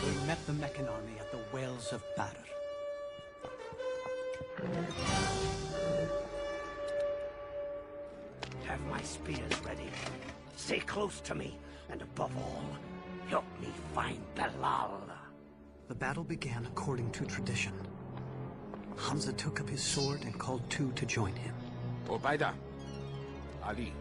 We met the Meccan army at the wells of Badr. Have my spears ready. Stay close to me, and above all, help me find Bilal. The battle began according to tradition. Hamza took up his sword and called 2 to join him. Ubaida. Ali.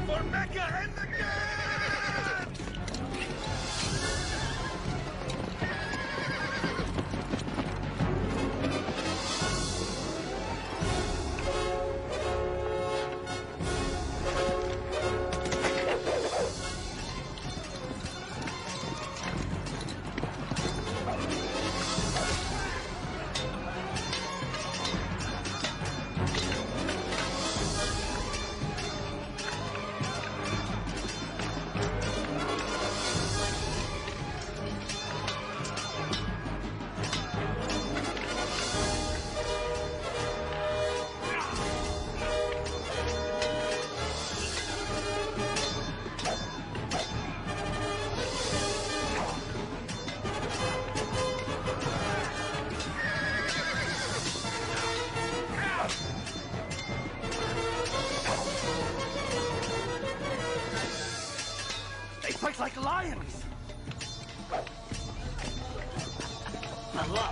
For Mecca and the dead! They fight like lions! Hello!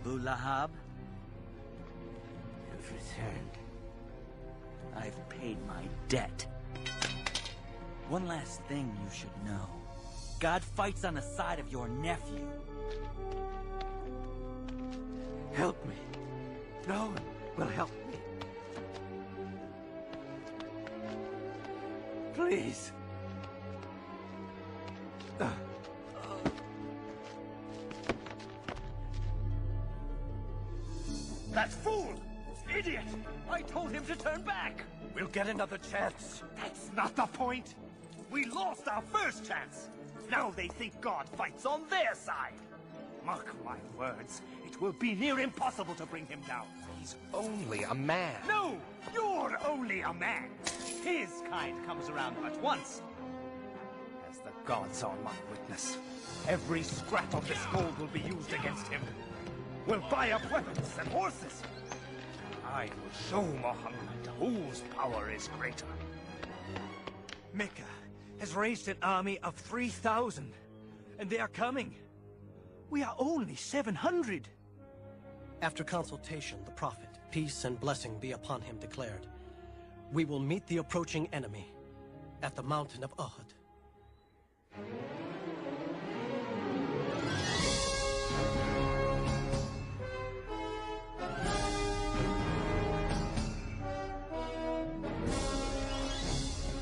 Abu Lahab, you've returned. I've paid my debt. One last thing you should know. God fights on the side of your nephew. Help me. No one will help me. Please. That fool! Idiot! I told him to turn back! We'll get another chance. That's not the point! We lost our first chance! Now they think God fights on their side! Mark my words, it will be near impossible to bring him down. He's only a man. No! You're only a man! His kind comes around but once. As the gods are my witness, every scrap of this gold will be used against him. We'll buy up weapons and horses. I will show Muhammad whose power is greater. Mecca has raised an army of 3,000, and they are coming. We are only 700. After consultation, the Prophet, peace and blessing be upon him, declared, "We will meet the approaching enemy at the mountain of Uhud."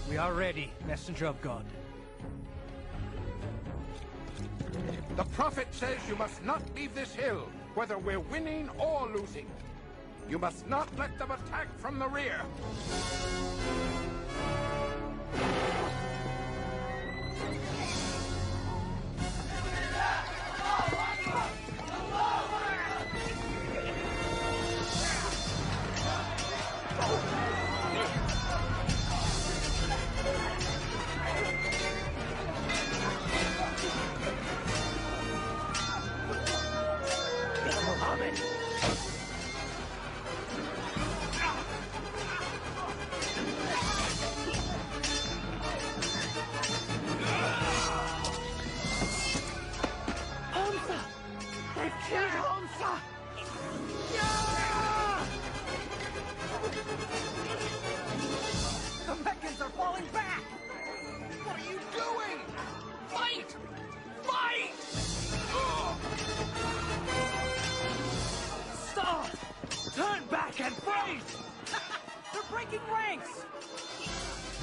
We are ready, messenger of God. The Prophet says you must not leave this hill, whether we're winning or losing. You must not let them attack from the rear.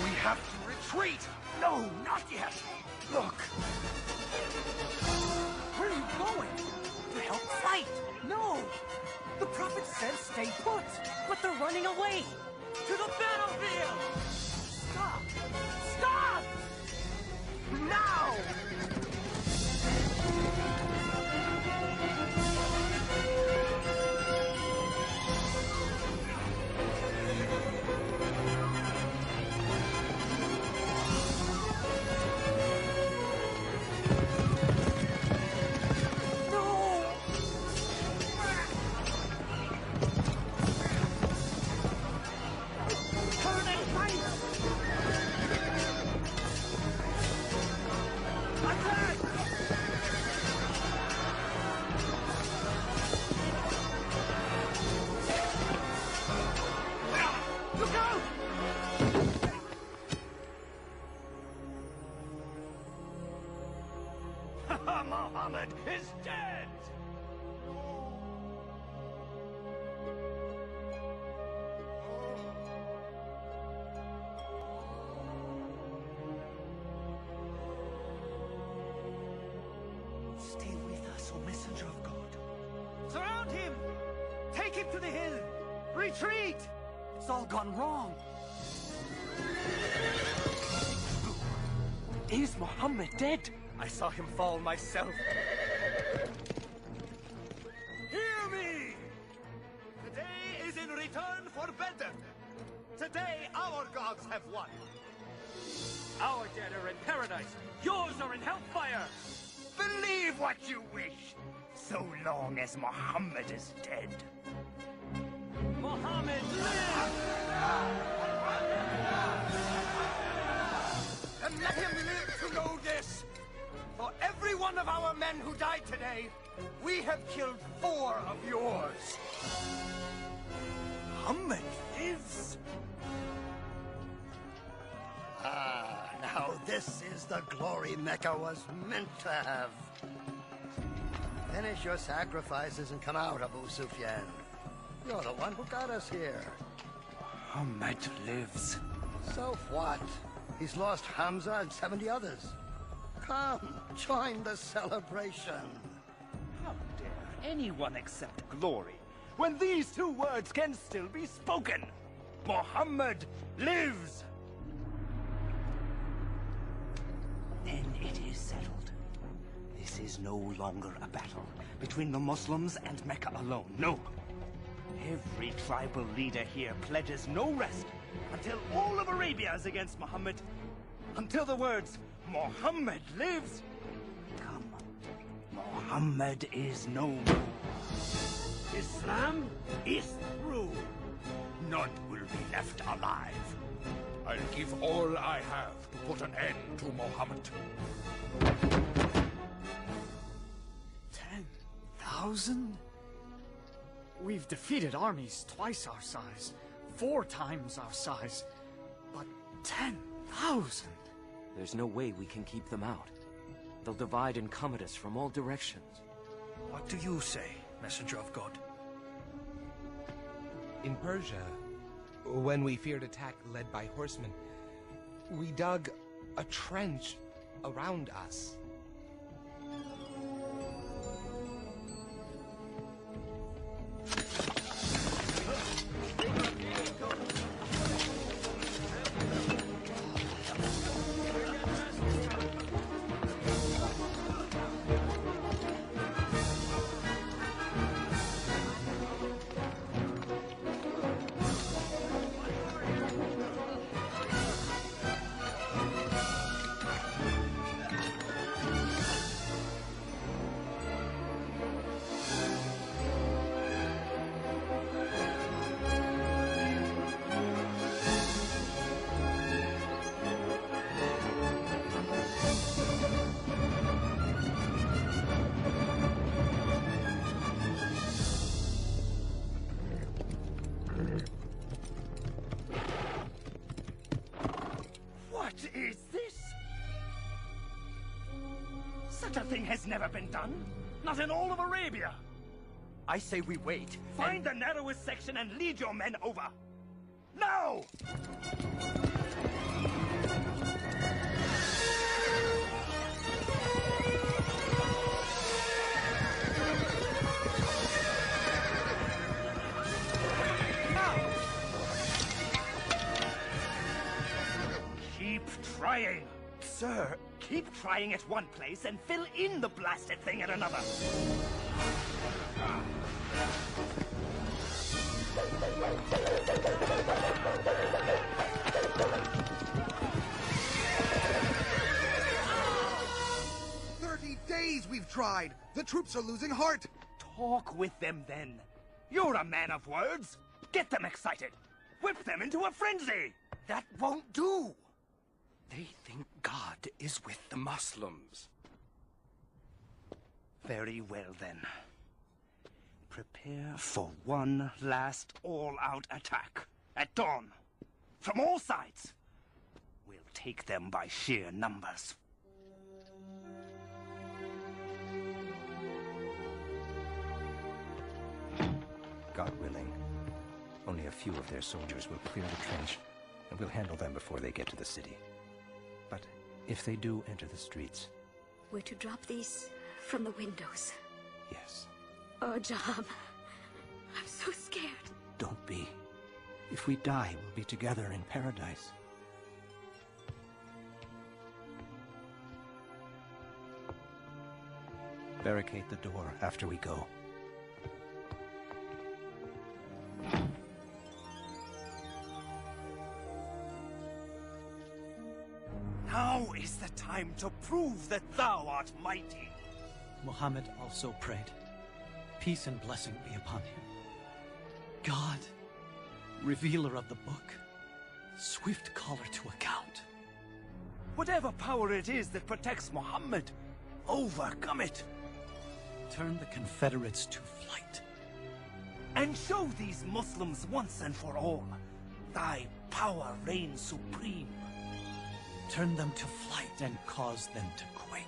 We have to retreat! No, not yet! Look! Where are you going? To help fight! No! The Prophet says stay put! But they're running away! To the battlefield! Stop! Stop! Now! Muhammad is dead! Stay with us, O Messenger of God. Surround him! Take him to the hill! Retreat! It's all gone wrong. Is Muhammad dead? I saw him fall myself. Hear me! Today is in return for Badr. Today our gods have won. Our dead are in paradise. Yours are in hellfire. Believe what you wish, so long as Muhammad is dead. Muhammad lives! And let him live to know this! For every one of our men men who died today, we have killed 4 of yours. Muhammad lives. Ah, now this is the glory Mecca was meant to have. Finish your sacrifices and come out, Abu Sufyan. You're the one who got us here. Muhammad lives. So what? He's lost Hamza and 70 others. Come, join the celebration. How dare anyone accept glory when these 2 words can still be spoken? Muhammad lives! Then it is settled. This is no longer a battle between the Muslims and Mecca alone. No. Every tribal leader here pledges no rest until all of Arabia is against Muhammad. Until the words, Muhammad lives, come. Muhammad is no more. Islam is through. None will be left alive. I'll give all I have to put an end to Muhammad. 10,000? We've defeated armies twice our size, 4 times our size, but 10,000? There's no way we can keep them out. They'll divide and come at us from all directions. What do you say, messenger of God? In Persia, when we feared attack led by horsemen, we dug a trench around us. What is this? Such a thing has never been done. Not in all of Arabia. I say we wait. Find the narrowest section and lead your men over. Now! Keep trying. Sir, keep trying at one place and fill in the blasted thing at another. Days we've tried. The troops are losing heart. Talk with them then. You're a man of words. Get them excited. Whip them into a frenzy. That won't do. They think God is with the Muslims. Very well then. Prepare for one last all-out attack. At dawn. From all sides. We'll take them by sheer numbers. God willing, only a few of their soldiers will clear the trench, and we'll handle them before they get to the city. But if they do enter the streets... We're to drop these from the windows. Yes. Oh, Jaham. I'm so scared. Don't be. If we die, we'll be together in paradise. Barricade the door after we go. Now is the time to prove that thou art mighty. Muhammad also prayed, peace and blessing be upon him. God, revealer of the book, swift caller to account. Whatever power it is that protects Muhammad, overcome it. turn the Confederates to flight. And show these Muslims once and for all, thy power reigns supreme. Turn them to flight and cause them to quake.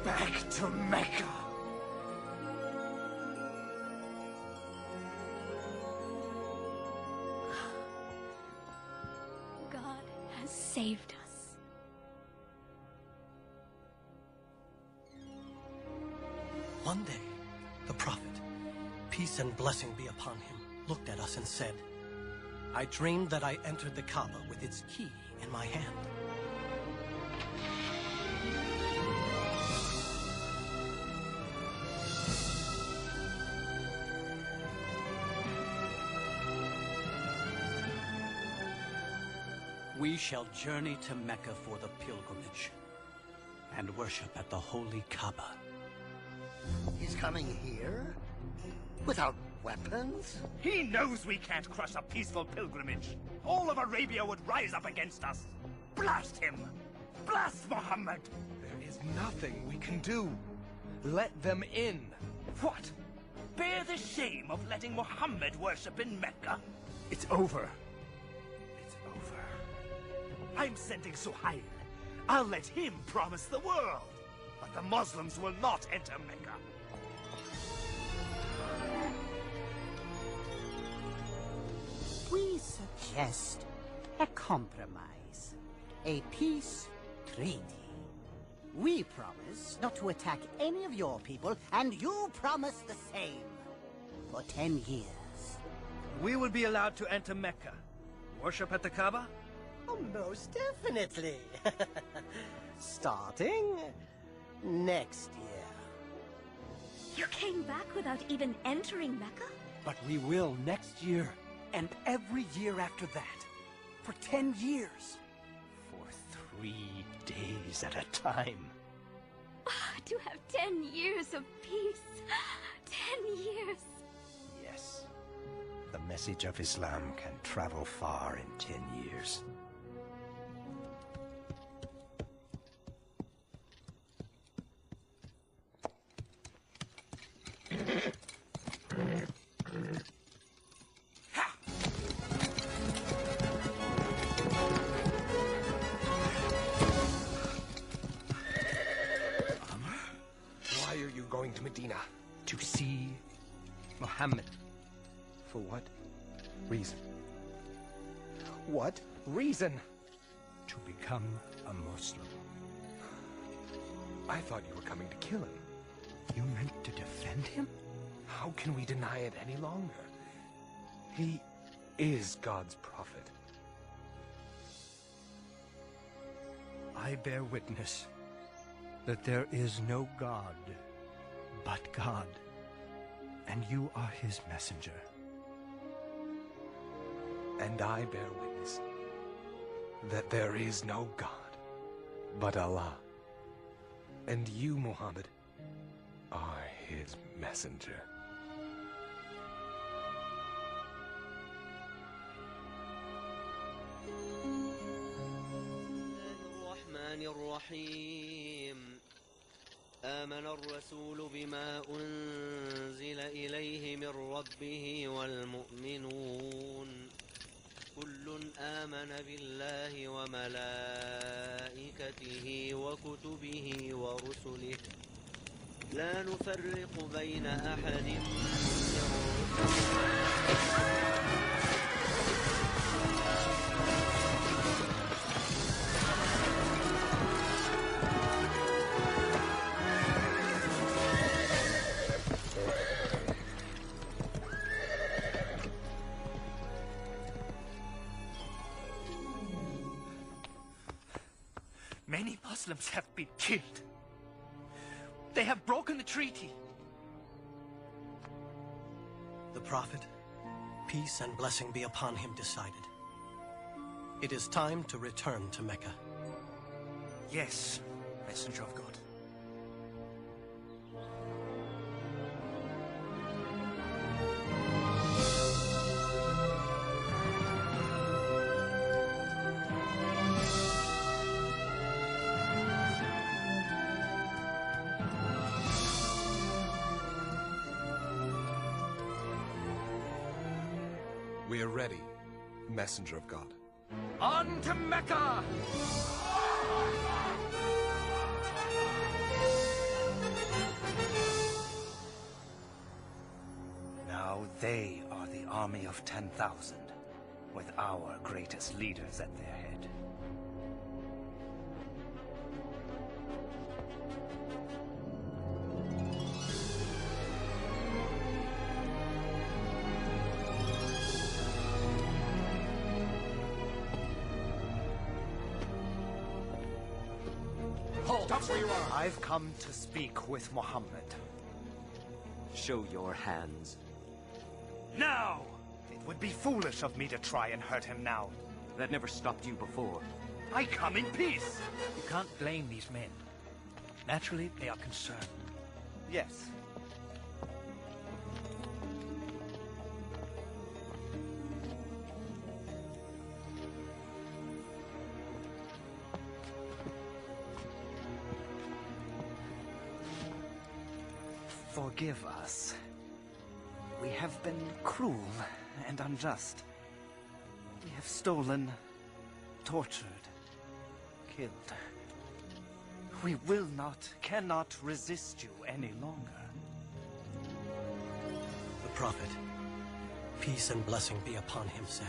Back to Mecca! God has saved us. One day, the Prophet, peace and blessing be upon him, looked at us and said, I dreamed that I entered the Kaaba with its key in my hand. We shall journey to Mecca for the pilgrimage and worship at the holy Kaaba. He's coming here? Without weapons? He knows we can't crush a peaceful pilgrimage. All of Arabia would rise up against us. Blast him! Blast Muhammad! There is nothing we can do. Let them in. What? Bear the shame of letting Muhammad worship in Mecca? It's over. I'm sending Suhail. I'll let him promise the world. But the Muslims will not enter Mecca. We suggest a compromise. A peace treaty. We promise not to attack any of your people, and you promise the same. For 10 years. We will be allowed to enter Mecca. Worship at the Kaaba? Oh, most definitely. Starting next year. You came back without even entering Mecca? But we will next year, and every year after that. For 10 years. For 3 days at a time. To have 10 years of peace. 10 years. Yes. The message of Islam can travel far in 10 years. Why are you going to Medina? To see Muhammad. For what reason? What reason? To become a Muslim. I thought you were coming to kill him. You meant to defend him? How can we deny it any longer? He is God's prophet. I bear witness that there is no God but God, and you are his messenger. And I bear witness that there is no God but Allah, and you, Muhammad, are his messenger. الرحمن الرحيم آمن الرسول بما أنزل إليه من ربه والمؤمنون كل آمن بالله وملائكته وكتبه ورسله لا نفرق بين أحد من Many Muslims have been killed. They have broken the treaty. The Prophet, peace and blessing be upon him, decided. It is time to return to Mecca. Yes, Messenger of God. We are ready, Messenger of God. On to Mecca! Now they are the army of 10,000, with our greatest leaders at their head. Stop where you are! I've come to speak with Muhammad. Show your hands. Now! It would be foolish of me to try and hurt him now. That never stopped you before. I come in peace! You can't blame these men. Naturally, they are concerned. Yes. Forgive us. We have been cruel and unjust. We have stolen, tortured, killed. We will not, cannot resist you any longer. The Prophet, peace and blessing be upon him, said,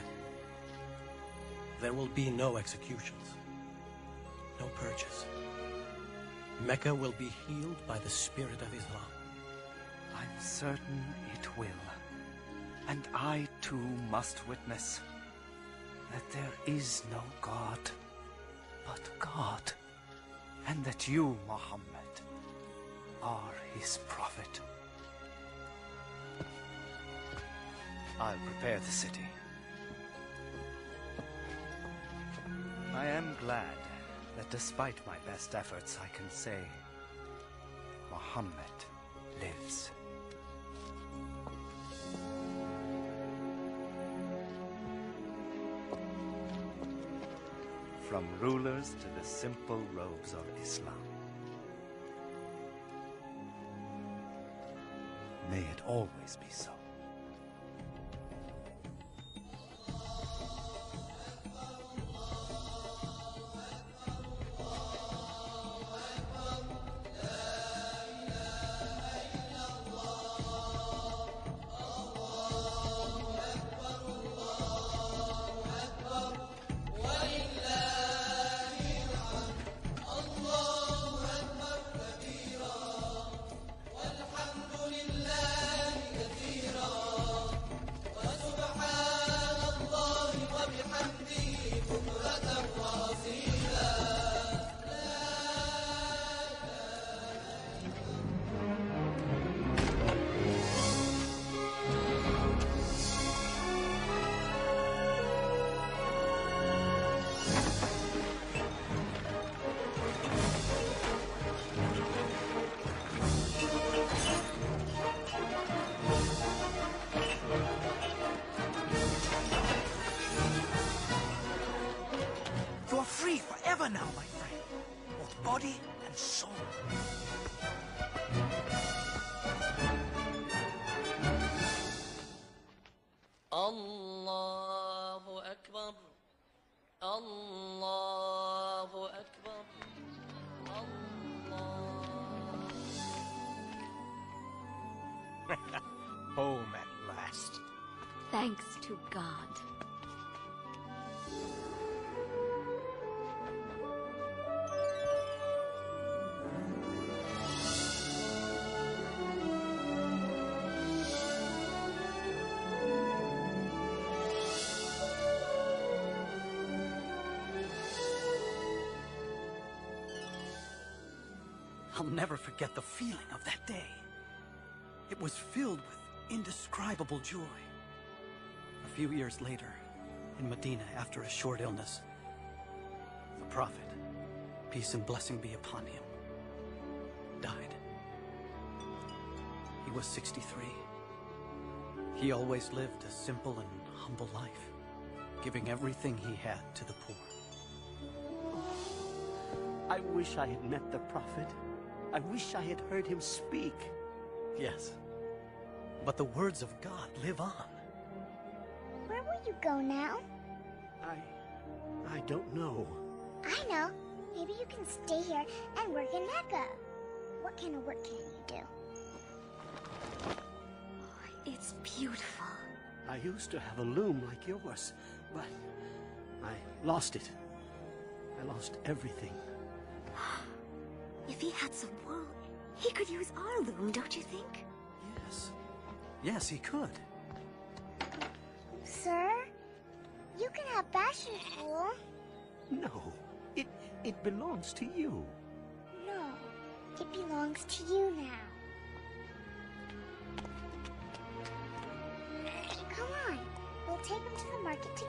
there will be no executions, no purges. Mecca will be healed by the spirit of Islam. I'm certain it will. And I too must witness that there is no God but God, and that you, Muhammad, are his prophet. I'll prepare the city. I am glad that despite my best efforts, I can say Muhammad lives. From rulers to the simple robes of Islam. May it always be so. You're free forever now, my friend. Both body and soul. Allahu Akbar. Allahu Akbar. Home at last. Thanks to God. I'll never forget the feeling of that day. It was filled with indescribable joy. A few years later, in Medina, after a short illness, the Prophet, peace and blessing be upon him, died. He was 63. He always lived a simple and humble life, giving everything he had to the poor. I wish I had met the Prophet. I wish I had heard him speak. Yes, but the words of God live on. Where will you go now? I don't know. I know. Maybe you can stay here and work in Mecca. What kind of work can you do? It's beautiful. I used to have a loom like yours, but I lost it. I lost everything. If he had some wool, he could use our loom, don't you think? Yes. Yes, he could. Sir, you can have Bashar's wool. No, it belongs to you. No, it belongs to you now. Come on, we'll take him to the market together.